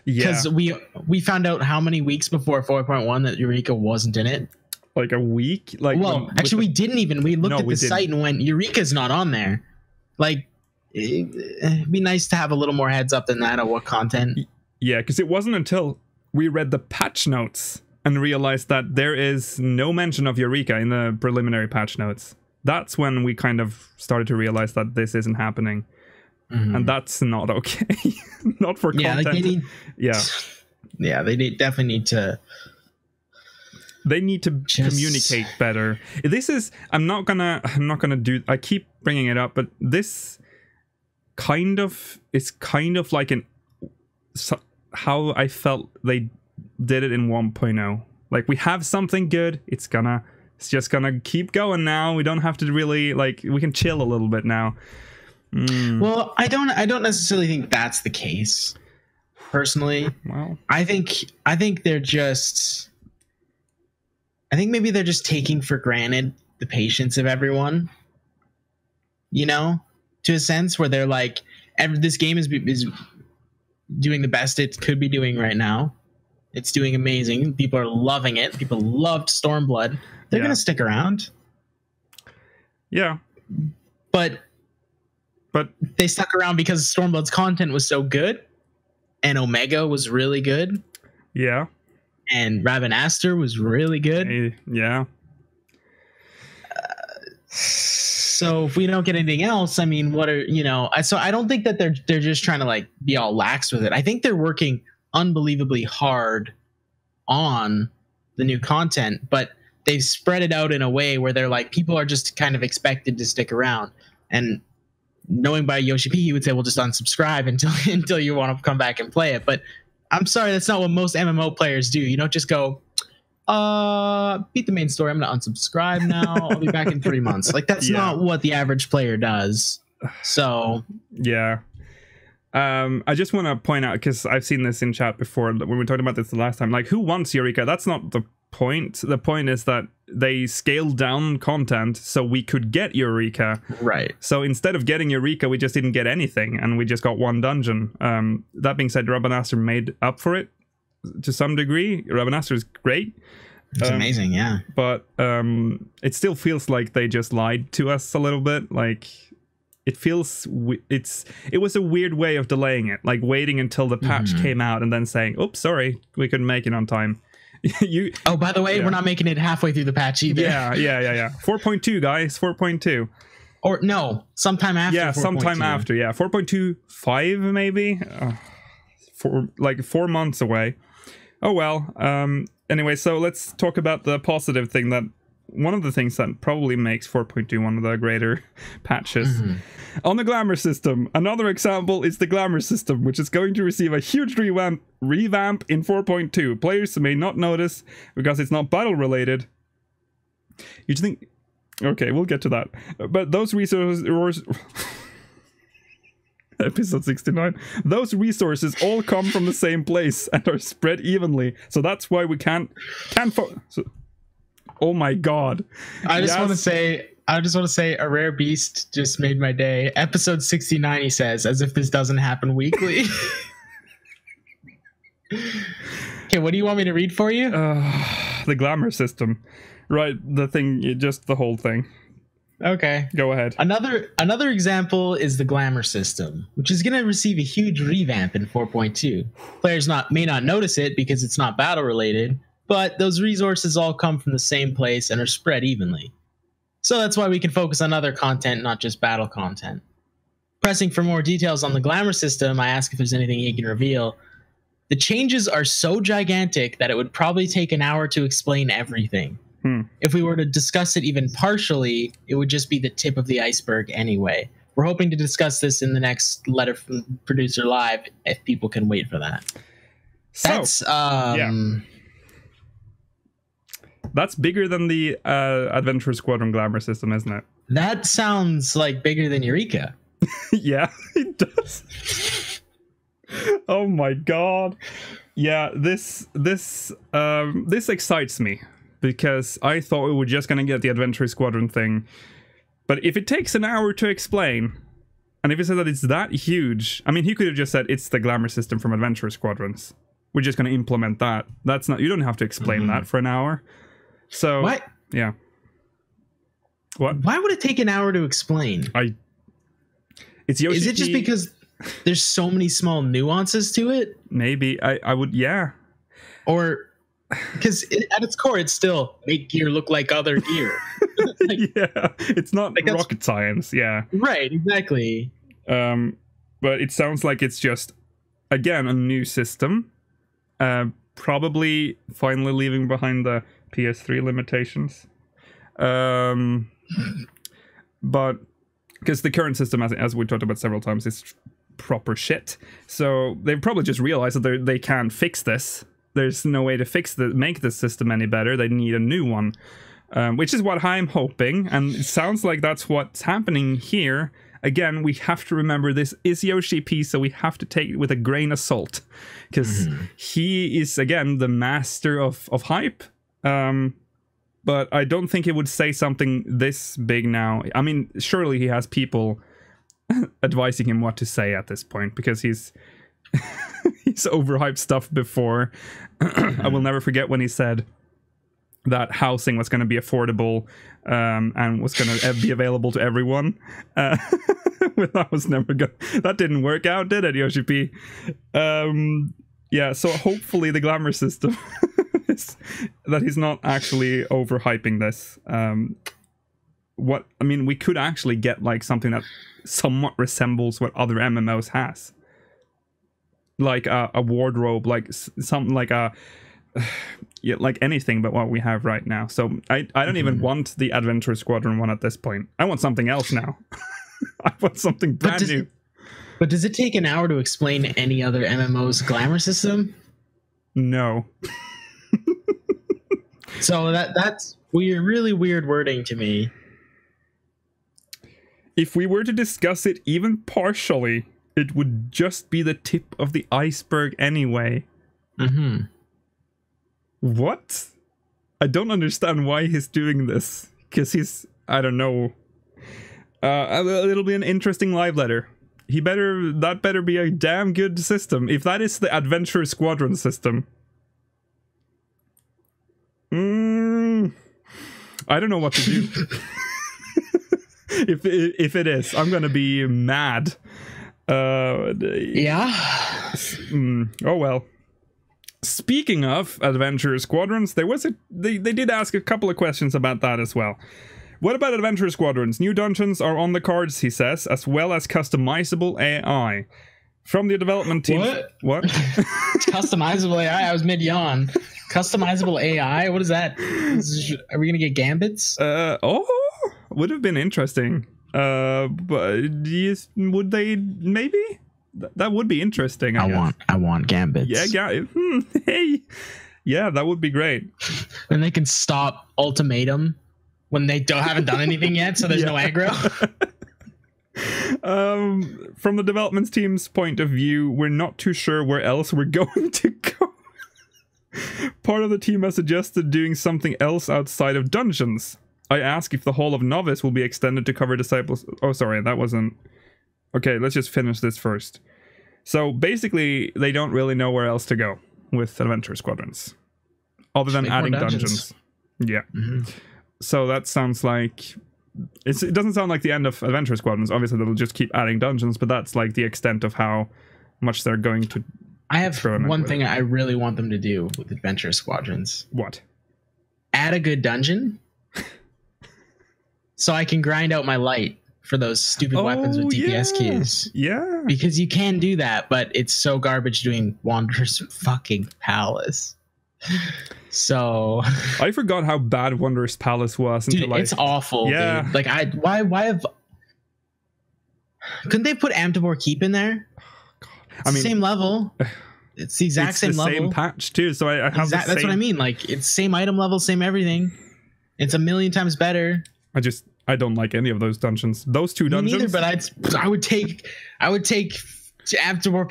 Because we found out how many weeks before 4.1 that Eureka wasn't in it? like a week. Like, well, actually, we didn't even. We looked at the site and went, Eureka's not on there. Like, it'd be nice to have a little more heads up than that on what content. Yeah, because it wasn't until we read the patch notes and realized that there is no mention of Eureka in the preliminary patch notes. That's when we kind of started to realize that this isn't happening. And that's not okay. Not for content. Like they need, they definitely need to. They need to communicate better. This is. I'm not gonna do. I keep bringing it up, but this it's kind of like how I felt they did it in 1.0. Like, we have something good. It's just gonna keep going now. We don't have to really, like, we can chill a little bit now. Well, I don't necessarily think that's the case. Personally, well, I think they're just. I think maybe they're just taking for granted the patience of everyone. You know, to a sense where they're like, this game is doing the best it could be doing right now. It's doing amazing. People are loving it. People loved Stormblood. They're gonna stick around. Yeah, but they stuck around because Stormblood's content was so good, and Omega was really good. Yeah, and Ravenaster was really good. Yeah. So if we don't get anything else, I mean, so I don't think that they're just trying to like be all lax with it. I think they're working unbelievably hard on the new content, but they've spread it out in a way where they're like, people are just kind of expected to stick around. And knowing by Yoshi-P, he would say, well, just unsubscribe until you want to come back and play it. But I'm sorry, that's not what most MMO players do. You don't just go, beat the main story, I'm gonna unsubscribe now, I'll be back in 3 months. Like, that's not what the average player does. So yeah. I just want to point out, because I've seen this in chat before when we talked about this the last time, like, who wants Eureka? That's not the point. The point is that they scaled down content so we could get Eureka. Right. So instead of getting Eureka, we just didn't get anything, and we just got one dungeon. That being said, Ravenaster made up for it to some degree. Ravenaster is great. It's amazing, yeah. But it still feels like they just lied to us a little bit. Like, it feels it was a weird way of delaying it, like waiting until the patch came out and then saying, "Oops, sorry, we couldn't make it on time." Oh, by the way, we're not making it halfway through the patch either. Yeah. 4.2, guys, 4.2. Or no, sometime after. Yeah, 4. Sometime after. Yeah, 4.25 maybe. For like 4 months away. Oh well. Anyway, so let's talk about the positive thing, that one of the things that probably makes 4.2 one of the greater patches. On the Glamour system, another example is the Glamour system, which is going to receive a huge revamp in 4.2. Players may not notice because it's not battle related. You think... Okay, we'll get to that. But those resources... Episode 69. Those resources all come from the same place and are spread evenly. So that's why we can't oh my god. I just want to say a rare beast just made my day. Episode 69, he says, as if this doesn't happen weekly. Okay, what do you want me to read for you? The Glamour system. Right, just the whole thing. Okay. Go ahead. Another example is the Glamour system, which is going to receive a huge revamp in 4.2. Players may not notice it because it's not battle related, but those resources all come from the same place and are spread evenly. So that's why we can focus on other content, not just battle content. Pressing for more details on the Glamour system, I ask if there's anything he can reveal. The changes are so gigantic that it would probably take an hour to explain everything. If we were to discuss it even partially, it would just be the tip of the iceberg anyway. We're hoping to discuss this in the next Letter from Producer Live, if people can wait for that. That's bigger than the Adventure Squadron Glamour system, isn't it? That sounds like bigger than Eureka. Yeah, it does. Oh my god. Yeah, this excites me, because I thought we were just going to get the Adventure Squadron thing. But if it takes an hour to explain, and if he said that it's that huge, I mean, he could have just said it's the Glamour system from Adventure Squadrons. We're just going to implement that. That's not, you don't have to explain that for an hour. So What? Yeah. What? Why would it take an hour to explain? It's Yoshi-P. Is it just because there's so many small nuances to it? Maybe I would, yeah. Or because at its core, it's still make gear look like other gear. Yeah, it's not like rocket science. Yeah, right, exactly. But it sounds like it's just, again, a new system. Probably finally leaving behind the PS3 limitations. But because the current system, as we talked about several times, is proper shit. So they've probably just realized that they can't fix this. There's no way to make this system any better. They need a new one, which is what I'm hoping. And it sounds like that's what's happening here. Again, we have to remember this is Yoshi-P, so we have to take it with a grain of salt. Because he is, again, the master of hype. But I don't think he would say something this big now. I mean, surely he has people advising him what to say at this point, because he's overhyped stuff before. I will never forget when he said that housing was going to be affordable and was going to be available to everyone. That didn't work out, did it, Yoshi-P? Yeah, so hopefully the Glamour system is that he's not actually overhyping this. We could actually get like something that somewhat resembles what other MMOs has. Like a wardrobe, like something like like anything but what we have right now. So I don't even want the Adventure Squadron one at this point. I want something else now. I want something brand new. But does it take an hour to explain any other MMO's Glamour system? No. So that's weird, really weird wording to me. If we were to discuss it even partially, it would just be the tip of the iceberg anyway. What? I don't understand why he's doing this. Because I don't know. It'll be an interesting live letter. That better be a damn good system. If that is the Adventure Squadron system. I don't know what to do. If it is, I'm gonna be mad. Yeah. Oh well. Speaking of Adventure Squadrons, they did ask a couple of questions about that as well. What about Adventure Squadrons? New dungeons are on the cards, he says, as well as customizable AI. From the development team... What? Customizable AI? I was mid-yawn. Customizable AI? What is that? Are we going to get gambits? Would have been interesting. But would they... Maybe? That would be interesting, I guess. I want gambits. Yeah. Hey. Yeah, that would be great. And they can stop ultimatum when they haven't done anything yet, so there's no aggro. From the development team's point of view, we're not too sure where else we're going to go. Part of the team has suggested doing something else outside of dungeons. I ask if the Hall of Novice will be extended to cover disciples. Oh, sorry, that wasn't... Okay, let's just finish this first. So basically, they don't really know where else to go with Adventure Squadrons. Other than adding dungeons. Yeah. So that sounds like... It doesn't sound like the end of Adventure Squadrons. Obviously, they'll just keep adding dungeons, but that's like the extent of how much they're going to... I have one thing I really want them to do with Adventure Squadrons. What? Add a good dungeon so I can grind out my light for those stupid weapons with DPS keys. Yeah. Because you can do that, but it's so garbage doing Wanderer's fucking Palace. So I forgot how bad Wanderer's Palace was. Dude, it's awful. Yeah. Dude. Like couldn't they put Amtibor Keep in there? It's the same level. It's the exact same level. Same patch too. So I have that's what I mean. Like it's same item level, same everything. It's a million times better. I don't like any of those dungeons. Those two dungeons. Me neither, but I would take Amtibor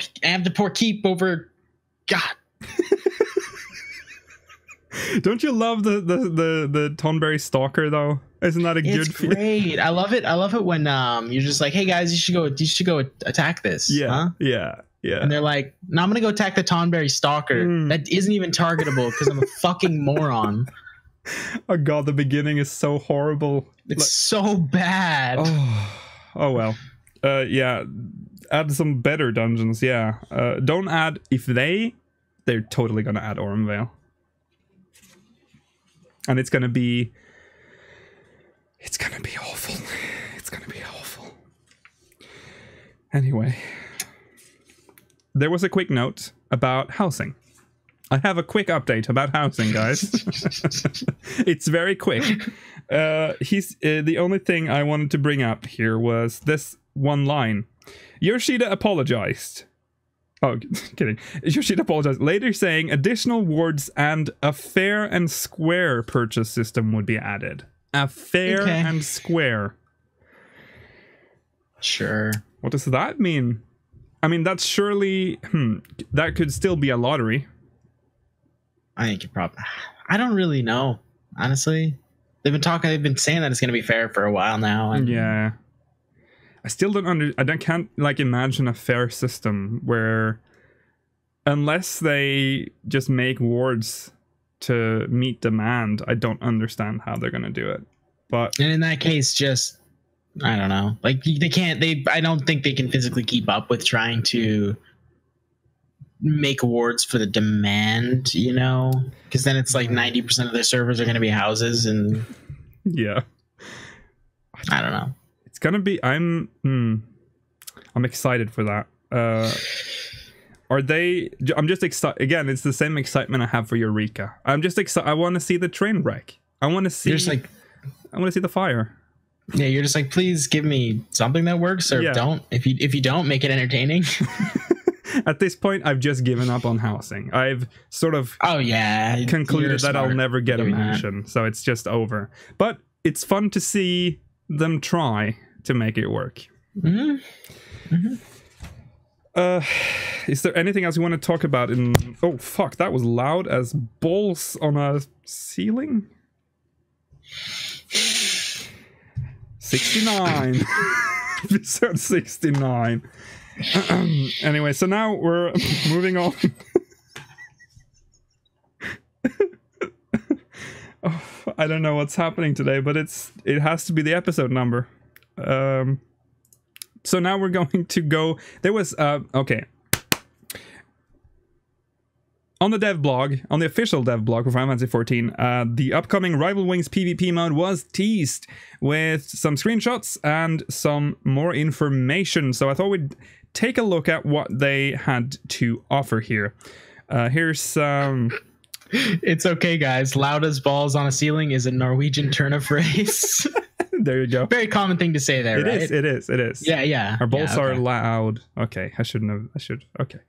Keep over. God. Don't you love the Tonberry Stalker though? Isn't that a good? It's great. I love it. I love it when you're just like, hey guys, you should go attack this. Yeah, huh? yeah. And they're like, no, I'm gonna go attack the Tonberry Stalker. That isn't even targetable because I'm a fucking moron. Oh god, the beginning is so horrible. It's so bad. Oh well. Yeah, add some better dungeons. Yeah, don't add if they're totally gonna add Ormvale, and it's gonna be awful. It's gonna be awful. Anyway, there was a quick note about housing. I have a quick update about housing, guys. It's very quick. The only thing I wanted to bring up here was this one line. Yoshida apologized. Oh, kidding. Yoshida apologized, later saying additional wards and a fair and square purchase system would be added. A fair and square. Sure. What does that mean? I mean, that's surely... that could still be a lottery. I think it probably... I don't really know, honestly. They've been saying that it's going to be fair for a while now. And yeah. I still can't like imagine a fair system where, unless they just make wards to meet demand, I don't understand how they're going to do it. But and in that case, just, I don't know. Like, I don't think they can physically keep up with trying to make wards for the demand, you know? Because then it's like 90% of their servers are going to be houses, and yeah. I don't know. It's gonna be. I'm excited for that. Are they? I'm just excited. Again, it's the same excitement I have for Eureka. I'm just excited. I want to see the train wreck. I want to see. I want to see the fire. Yeah, you're just like, please give me something that works, or don't. If you don't, make it entertaining. At this point, I've just given up on housing. I've sort of concluded that I'll never get a mansion, so it's just over. But it's fun to see them try to make it work. Mm-hmm. Mm-hmm. Is there anything else you want to talk about in... Oh, fuck, that was loud as balls on a ceiling? 69. Episode 69. Anyway, so now we're moving on. Oh, I don't know what's happening today, but it has to be the episode number. So now we're going to go. There was okay. On the dev blog, on the official dev blog for Final Fantasy XIV, the upcoming Rival Wings PvP mode was teased with some screenshots and some more information. So I thought we'd take a look at what they had to offer here. Here's It's okay, guys. Loud as balls on a ceiling is a Norwegian turn of phrase. There you go. Very common thing to say there, right? It is. Yeah. Our balls are loud. Okay, I should. Okay.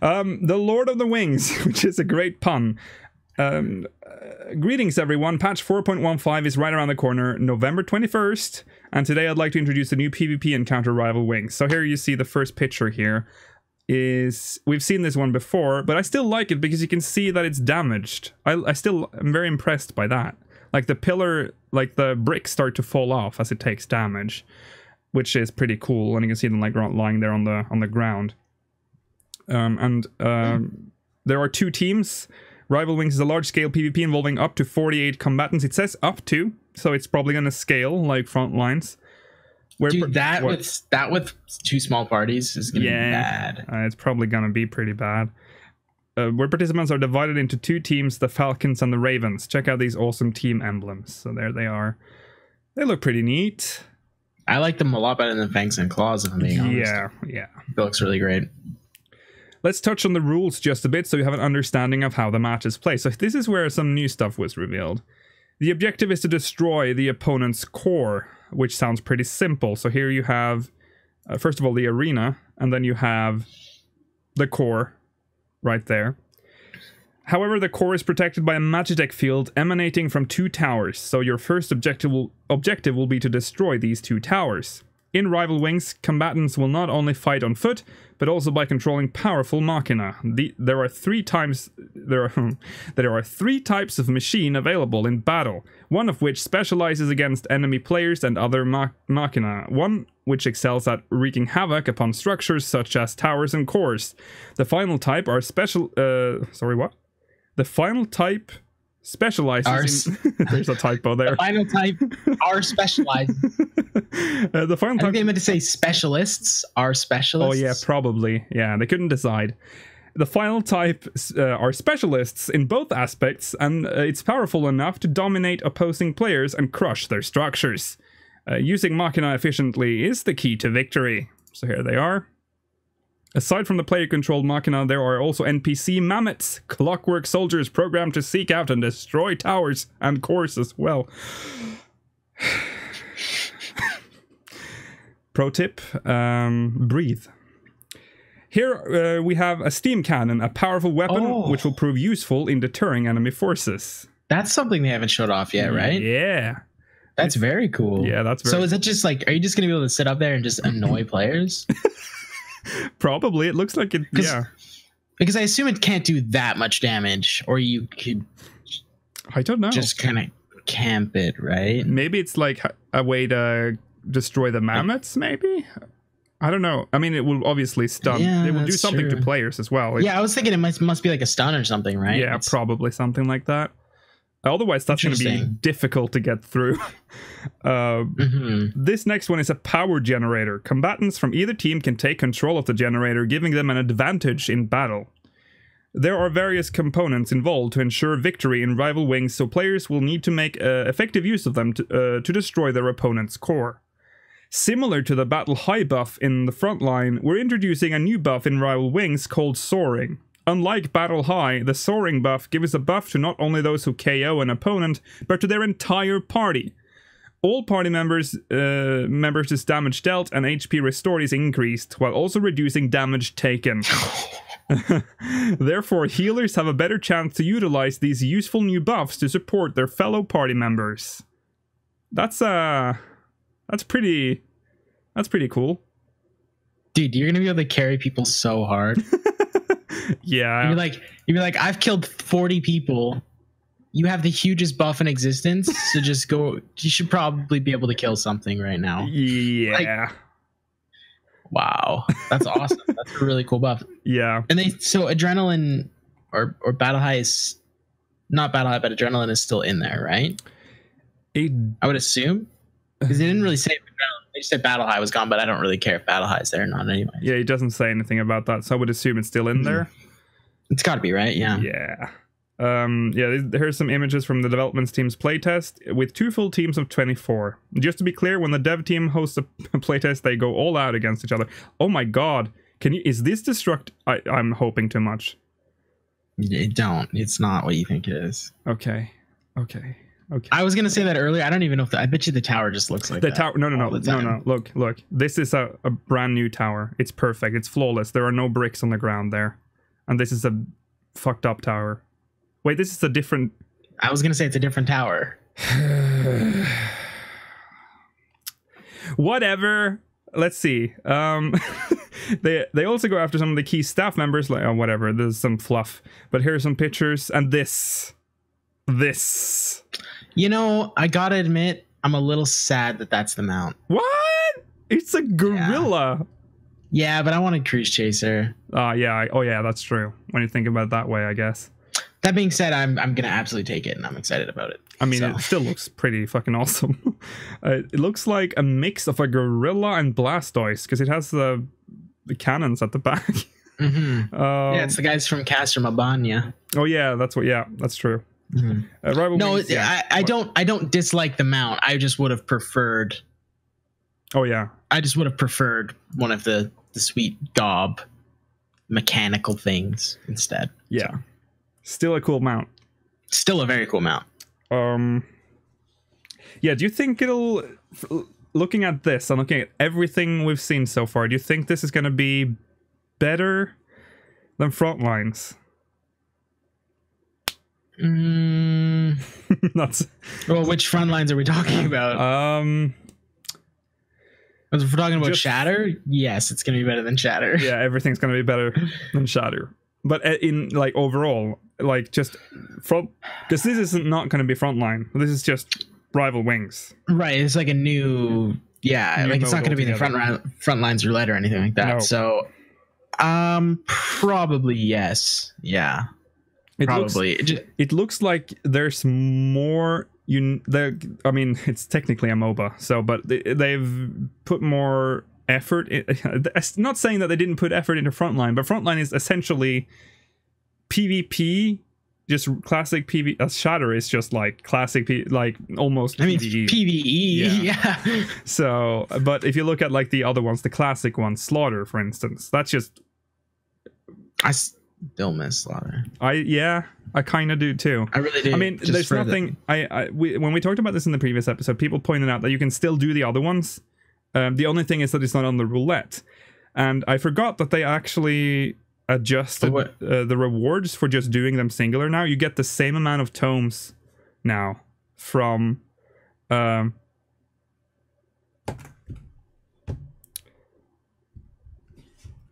The Lord of the Wings, which is a great pun. Greetings, everyone. Patch 4.15 is right around the corner, November 21st. And today I'd like to introduce the new PvP encounter, Rival Wings. So here you see the first picture here. We've seen this one before, but I still like it because you can see that it's damaged. I still am very impressed by that. Like the pillar, like the bricks start to fall off as it takes damage, which is pretty cool. And you can see them like lying there on the ground. There are two teams. Rival Wings is a large-scale PvP involving up to 48 combatants. It says up to, so it's probably going to scale like front lines. Dude, with two small parties is gonna be bad. It's probably gonna be pretty bad. Where participants are divided into two teams, the Falcons and the Ravens. Check out these awesome team emblems. So there they are. They look pretty neat. I like them a lot better than Fangs and Claws, if I'm being honest. Yeah. It looks really great. Let's touch on the rules just a bit so you have an understanding of how the matches play. So this is where some new stuff was revealed. The objective is to destroy the opponent's core, which sounds pretty simple. So here you have, first of all, the arena, and then you have the core right there. However, the core is protected by a Magitech field emanating from two towers, so your first objective will be to destroy these two towers. In Rival Wings, combatants will not only fight on foot, but also by controlling powerful machina. There are three types of machine available in battle, one of which specializes against enemy players and other machina, one which excels at wreaking havoc upon structures such as towers and cores. The final type specializes in... There's a typo there. The final type are specialized. The final I type... think they meant to say specialists are specialists. Oh, yeah, probably. Yeah, they couldn't decide. The final type are specialists in both aspects, and it's powerful enough to dominate opposing players and crush their structures. Using Machina efficiently is the key to victory. So here they are. Aside from the player-controlled Machina, there are also NPC mammoths, clockwork soldiers programmed to seek out and destroy towers and cores as well. Pro tip, breathe. Here we have a steam cannon, a powerful weapon which will prove useful in deterring enemy forces. That's something they haven't showed off yet, right? Yeah. That's very cool. Yeah, that's very So is it just like, are you just going to be able to sit up there and just annoy players? Probably. It looks like it, yeah. Because I assume it can't do that much damage, or you could... I don't know. Just kind of camp it, right? Maybe it's like a way to destroy the mammoths, maybe? I don't know. I mean, it will obviously stun. Yeah, it will do something true. to players as well. Yeah, I was thinking it must be like a stun or something, right? Yeah, probably something like that. Otherwise, that's going to be difficult to get through. This next one is a power generator. Combatants from either team can take control of the generator, giving them an advantage in battle. There are various components involved to ensure victory in rival wings, so players will need to make effective use of them to destroy their opponent's core. Similar to the Battle High buff in the front line, we're introducing a new buff in rival wings called Soaring. Unlike Battle High, the Soaring buff gives a buff to not only those who KO an opponent, but to their entire party. All party members' damage dealt and HP restored is increased, while also reducing damage taken. Therefore, healers have a better chance to utilize these useful new buffs to support their fellow party members. That's pretty cool. Dude, you're gonna be able to carry people so hard. Yeah. You'd be like, I've killed 40 people. You have the hugest buff in existence, so just go. You should probably be able to kill something right now. Yeah. Wow, that's awesome. That's a really cool buff. Yeah. And so adrenaline or Battle High is not Battle High, but adrenaline is still in there, right? I would assume, because they didn't really say adrenaline. They said Battle High was gone, but I don't really care if Battle High is there or not anyway. Yeah, it doesn't say anything about that, so I would assume it's still in there. It's got to be, right? Yeah. Yeah. Here's some images from the development team's playtest with 2 full teams of 24. Just to be clear, when the dev team hosts a playtest, they go all out against each other. Oh my god. Is this destruct? I'm hoping too much. Don't. It's not what you think it is. Okay. I was gonna say that earlier. I don't even know if I bet you the tower just looks like the tower. No. Look. This is a brand new tower. It's perfect. It's flawless. There are no bricks on the ground there, and this is a fucked up tower. Wait, this is a different... I was gonna say it's a different tower. Whatever. Let's see. They also go after some of the key staff members. Like, oh, whatever. There's some fluff. But here are some pictures, and this. You know, I gotta admit, I'm a little sad that that's the mount. What? It's a gorilla. Yeah, but I want a cruise chaser. Yeah. Oh, yeah, that's true. When you think about it that way, I guess. That being said, I'm gonna absolutely take it, and I'm excited about it. I mean, it still looks pretty fucking awesome. It looks like a mix of a gorilla and Blastoise, because it has the cannons at the back. Yeah, it's the guys from Castor Mabanya. Oh yeah, that's true. Wings, I don't dislike the mount. I just would have preferred. Oh yeah. I just would have preferred one of the sweet gob mechanical things instead. Yeah. So. Still a cool mount. Still a very cool mount. Yeah, do you think it'll... Looking at this and looking at everything we've seen so far, do you think this is going to be better than Frontlines? That's... Well, which Frontlines are we talking about? If we're talking about Shatter, yes, it's going to be better than Shatter. Yeah, everything's going to be better than Shatter. But in, like, overall, like, just... Because this isn't not going to be Frontline. This is just rival wings. Right, it's like a new... Yeah, new, like, it's not going to be the Frontlines roulette or anything like that. No. So, probably yes. Yeah. Probably. It looks like there's more. I mean, it's technically a MOBA, so but they've put more effort. Not saying that they didn't put effort into Frontline, but Frontline is essentially PvP, just classic PvE. Shatter is just like classic like almost. I mean, PvE. PvE, yeah. So, but if you look at like the other ones, the classic ones, Slaughter, for instance, that's just. I still miss Slaughter. I kind of do too. I really do. I mean, there's nothing. When we talked about this in the previous episode, people pointed out that you can still do the other ones. The only thing is that it's not on the roulette, and I forgot that they actually adjusted the rewards for just doing them singular. Now you get the same amount of tomes now from.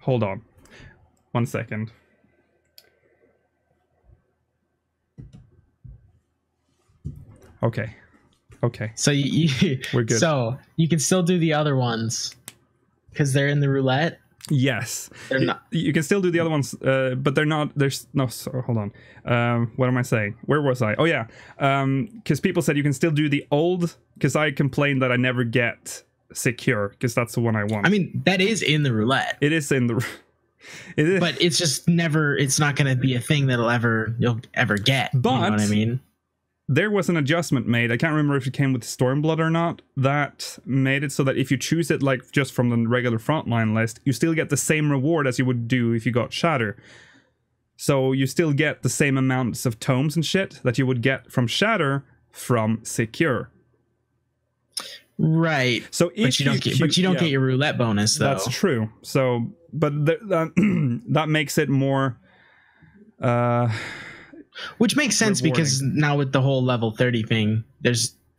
Hold on, 1 second. Okay. So we're good. So you can still do the other ones because they're in the roulette. Yes, they're not. You can still do the other ones, but they're not. There's no. So, hold on. What am I saying? Where was I? Oh yeah. Because people said you can still do the old. Because I complained that I never get secure because that's the one I want. I mean, that is in the roulette. It is in the. It is. But it's just never. It's not going to be a thing you'll ever get. But you know what I mean. There was an adjustment made. I can't remember if it came with Stormblood or not. That made it so that if you choose it like just from the regular Frontline list, you still get the same reward as you would do if you got Shatter. So you still get the same amounts of tomes and shit that you would get from Shatter from Secure. Right. So if you don't get your roulette bonus though. That's true. So, but that makes it more. Which makes sense rewarding. Because now with the whole level 30 thing,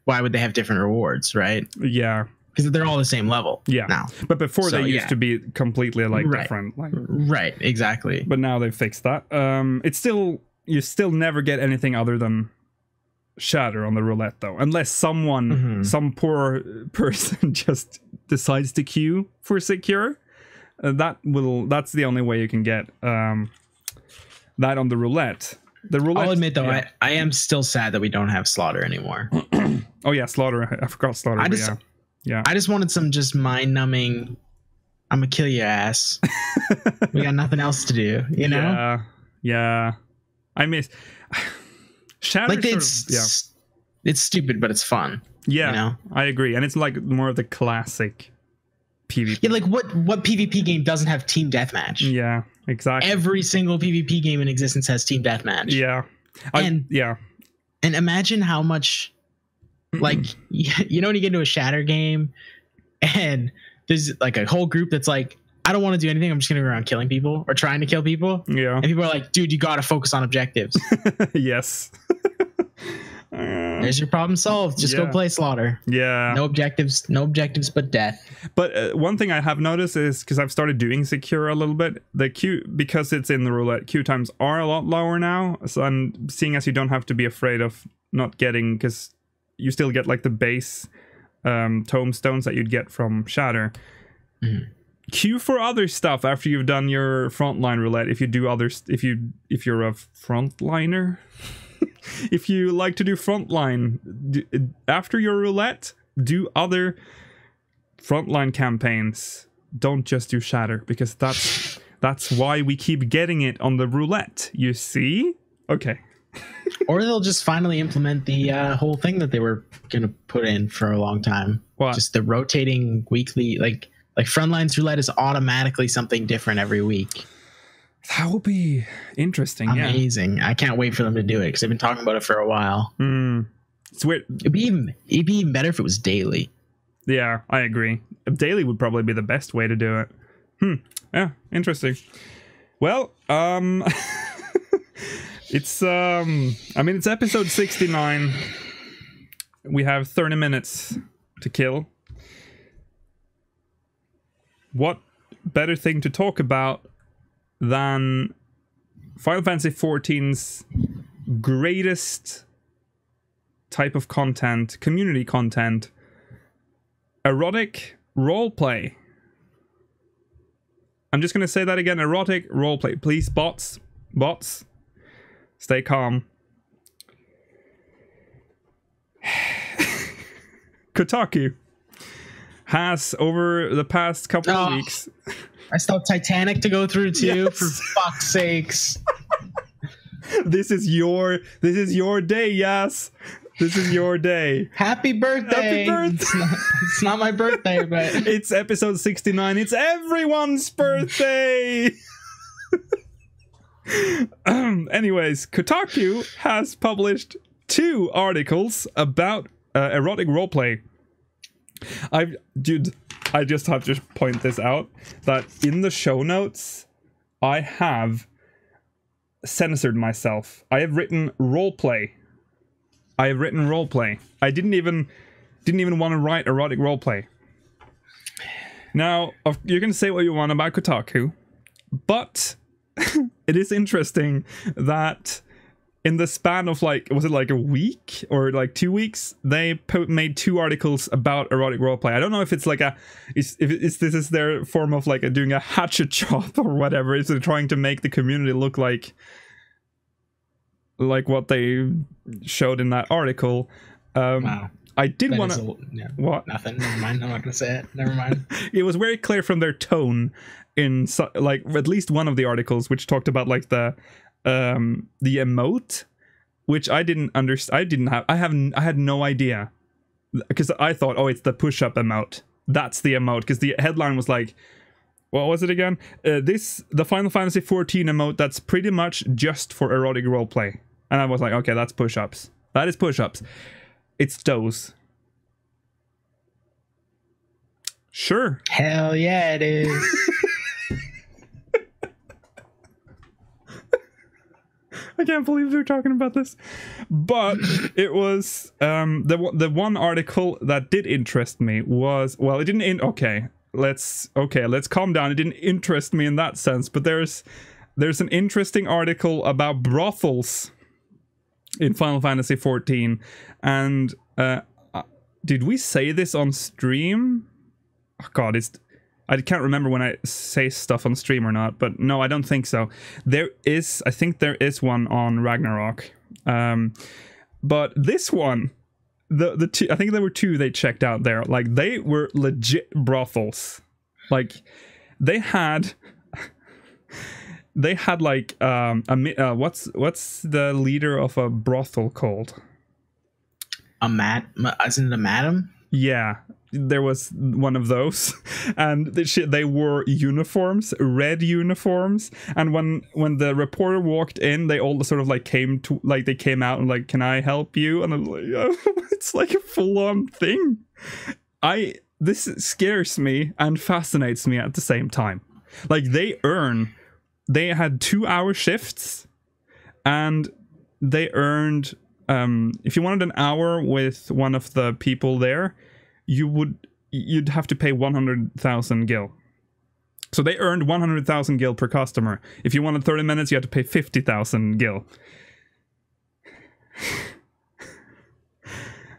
why would they have different rewards, right? Yeah. Because they're all the same level. Yeah. Now. But before they used to be completely different. Right, exactly. But now they've fixed that. You still never get anything other than Shatter on the roulette though. Unless some poor person just decides to queue for Secure. That's the only way you can get that on the roulette. I'll admit though, I am still sad that we don't have Slaughter anymore. Oh yeah, Slaughter. I forgot Slaughter. I just wanted some just mind-numbing. I'm gonna kill your ass. We got nothing else to do, you know? Yeah. I miss Shatter. Like it's stupid, but it's fun. Yeah, you know? I agree, and it's like more of the classic PvP. Yeah, like what PvP game doesn't have team deathmatch? Yeah, exactly. Every single PvP game in existence has team deathmatch. Yeah, and imagine how much, like, you know, when you get into a Shatter game, and there's like a whole group that's like, I don't want to do anything. I'm just gonna go around killing people or trying to kill people. Yeah, and people are like, dude, you gotta focus on objectives. Yes. There's your problem solved. Just go play Slaughter. Yeah. No objectives but death. But one thing I have noticed is, because I've started doing Secure a little bit, the queue, because it's in the roulette, queue times are a lot lower now. So I'm seeing as you don't have to be afraid of not getting, because you still get like the base tomestones that you'd get from Shatter. Mm-hmm. Queue for other stuff after you've done your frontline roulette. If you do others, if you're a frontliner. If you like to do frontline after your roulette, do other frontline campaigns. Don't just do Shatter, because that's why we keep getting it on the roulette. You see? Okay. Or they'll just finally implement the whole thing that they were gonna put in for a long time. What? Just the rotating weekly, like Frontline's roulette is automatically something different every week. That would be interesting. Amazing. Yeah. I can't wait for them to do it because they've been talking about it for a while. It's weird. It'd be even better if it was daily. Yeah, I agree. Daily would probably be the best way to do it. Yeah, interesting. Well, it's it's episode 69. We have 30 minutes to kill. What better thing to talk about than Final Fantasy XIV's greatest type of content, community content, erotic roleplay. I'm just going to say that again, erotic roleplay. Please, bots. Stay calm. Kotaku has, over the past couple of weeks... I still have Titanic to go through too, Yes. for fuck's sakes. This is your day, yes. This is your day. Happy birthday! Happy birthday! It's not my birthday, but It's episode 69. It's everyone's birthday. Anyways, Kotaku has published 2 articles about erotic roleplay. I just have to point this out, that in the show notes, I have censored myself. I have written roleplay. I didn't even want to write erotic roleplay. Now, you can say what you want about Kotaku, but it is interesting that in the span of was it like a week or like 2 weeks, they made 2 articles about erotic roleplay. I don't know if it's like this is their form of doing a hatchet job or whatever. Is it trying to make the community look like what they showed in that article? wow. I did want to... What? Nothing. Never mind. I'm not going to say it. Never mind. It was very clear from their tone in at least one of the articles, which talked about the emote, which I didn't understand. I had no idea, because I thought, oh, it's the push-up emote. That's the emote, because the headline was like, what was it again? The Final Fantasy XIV emote that's pretty much just for erotic roleplay. And I was like, okay, that's push-ups. That is push-ups. It's those. Sure. Hell yeah, it is. I can't believe they're talking about this. But it was the one article that did interest me was, well, it didn't okay, let's calm down. It didn't interest me in that sense, but there's an interesting article about brothels in Final Fantasy XIV. And did we say this on stream? Oh god, I can't remember when I say stuff on stream or not, but no, I don't think so. I think there is one on Ragnarok. But this one, the two, I think there were 2 they checked out there. They were legit brothels. They had what's the leader of a brothel called? Isn't it a madam? Yeah, there was one of those, and they wore uniforms, red uniforms, and when the reporter walked in, they all sort of came out and can I help you? And I'm like, oh, it's like a full-on thing. This scares me and fascinates me at the same time. They had 2-hour shifts, and they earned, if you wanted an hour with one of the people there, you'd have to pay 100,000 gil. So they earned 100,000 gil per customer. If you wanted 30 minutes, you had to pay 50,000 gil.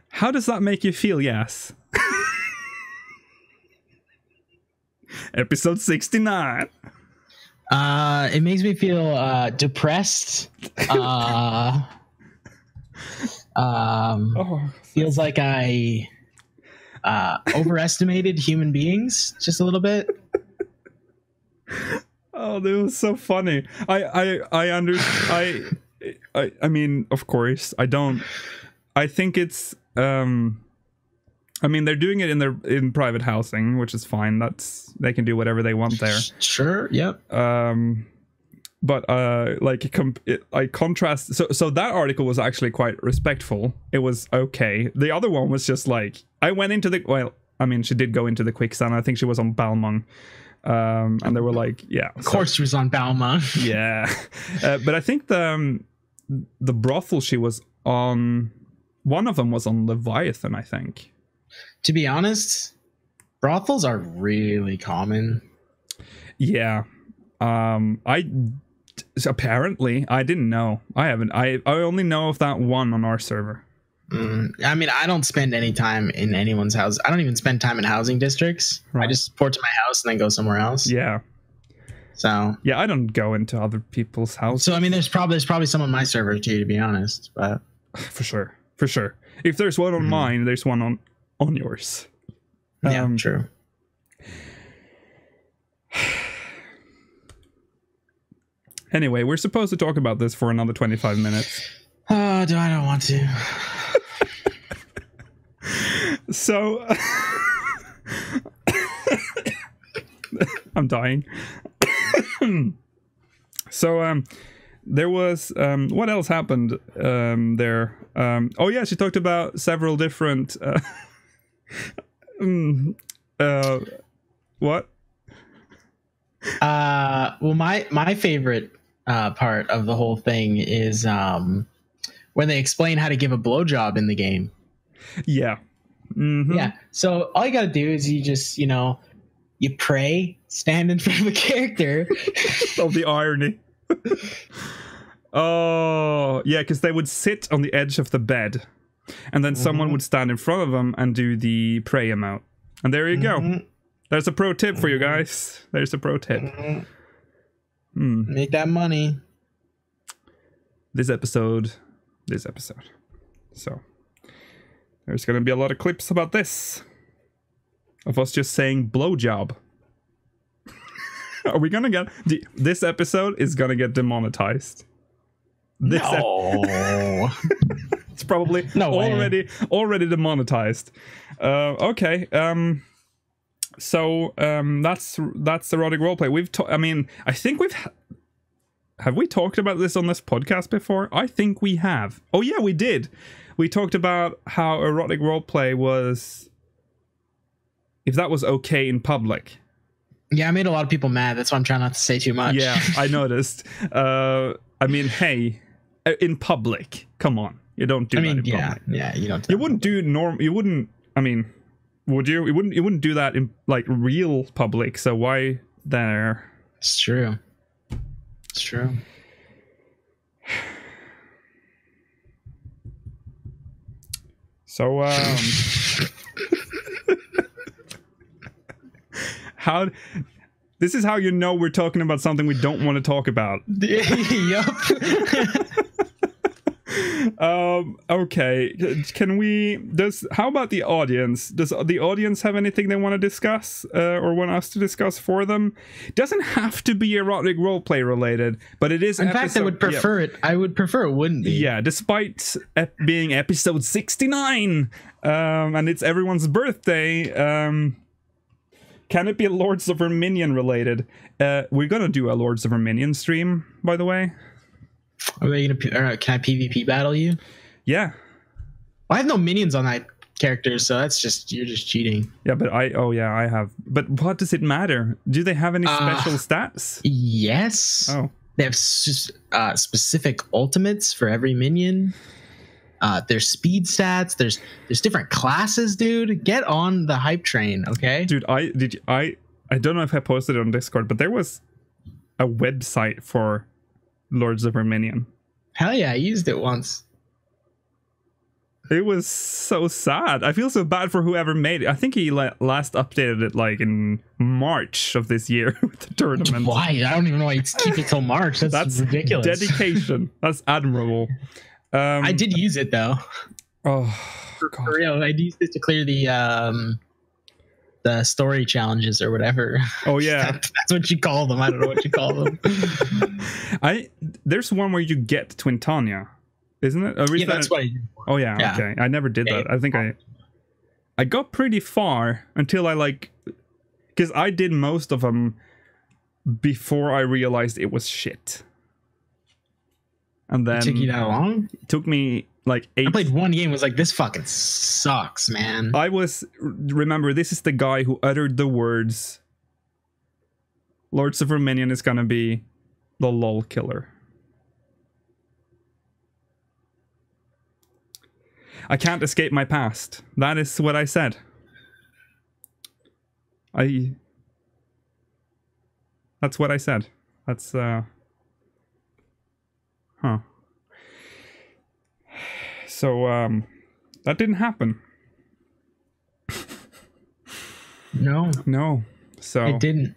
How does that make you feel, Yes? Episode 69. It makes me feel depressed. Feels like I overestimated human beings just a little bit. Oh, that was so funny. I mean, of course, I think it's they're doing it in private housing, which is fine. They can do whatever they want there. Sure. Yep. But I contrast. So that article was actually quite respectful. It was okay. The other one was just I went into she did go into the quicksand. I think she was on Balmung. And they were yeah. Of course she was on Balmung. Yeah. But I think the brothel she was on, one of them was on Leviathan, I think. To be honest, brothels are really common. Yeah. Apparently I didn't know. I only know of that one on our server. I mean, I don't spend any time in anyone's house. I don't even spend time in housing districts. Right. I just port to my house and then go somewhere else. Yeah. So yeah, I don't go into other people's houses. So I mean, there's probably some on my server too, to be honest. But for sure. If there's one on mine, there's one on yours. Yeah, true. Anyway, we're supposed to talk about this for another 25 minutes. Oh, I don't want to. So I'm dying. So there was what else happened there? Oh yeah, she talked about several different what? Well, my favorite part of the whole thing is when they explain how to give a blowjob in the game. Yeah. Mm-hmm. Yeah. So all you got to do is you just, you pray, stand in front of a character. Oh, the irony. Oh, yeah, because they would sit on the edge of the bed, and then someone would stand in front of them and do the pray amount. And there you go. There's a pro tip for you guys. There's a pro tip. Make that money. This episode. So there's going to be a lot of clips about this. Of us just saying blowjob. Are we going to get... This episode is going to get demonetized. No. It's probably already demonetized. Okay. So that's erotic roleplay. I think have we talked about this on this podcast before? I think we have. Oh yeah, we did. We talked about how erotic roleplay was, if that was okay in public. Yeah, I made a lot of people mad. That's why I'm trying not to say too much. Yeah, I noticed. Hey, in public, come on, you don't do that in public. Yeah, you don't. You wouldn't do norm. You wouldn't. Would you? You wouldn't do that in like real public. So why there? It's true. It's true. So how? This is how you know we're talking about something we don't want to talk about. Yup. Okay, how about the audience? Does the audience have anything they want to discuss or want us to discuss for them? It doesn't have to be erotic roleplay related, but it is. In fact, I would prefer it. I would prefer it wouldn't be. Yeah, despite being episode 69 and it's everyone's birthday, can it be Lords of Verminion related? We're gonna do a Lords of Verminion stream, by the way. Are they gonna? Can I PvP battle you? Yeah. I have no minions on that character, so you're just cheating. Yeah, but I have. But what does it matter? Do they have any special stats? Yes. Oh. They have specific ultimates for every minion. There's speed stats. There's different classes, dude. Get on the hype train, okay? Dude, I don't know if I posted it on Discord, but there was a website for Lords of Verminion. Hell yeah, I used it once. It was so sad. I feel so bad for whoever made it. I think he last updated it like in March of this year with the tournament. Why? I don't even know why you keep it till March. That's ridiculous. Dedication. That's admirable. I did use it though. Oh, for real. I used it to clear the story challenges or whatever. Oh yeah. That's what you call them. I don't know what you call them. There's one where you get Twintania, isn't it? Yeah, that's what I did. Oh yeah, okay. I never did that. I think I got pretty far until because I did most of them before I realized it was shit. And then it took you that long? It took me like 8. I played one game, was like, this fucking sucks, man. Remember, this is the guy who uttered the words, Lords of Verminion is gonna be the lol killer. I can't escape my past. That is what I said. That's what I said. That's, huh. So, that didn't happen. No. No. So it didn't.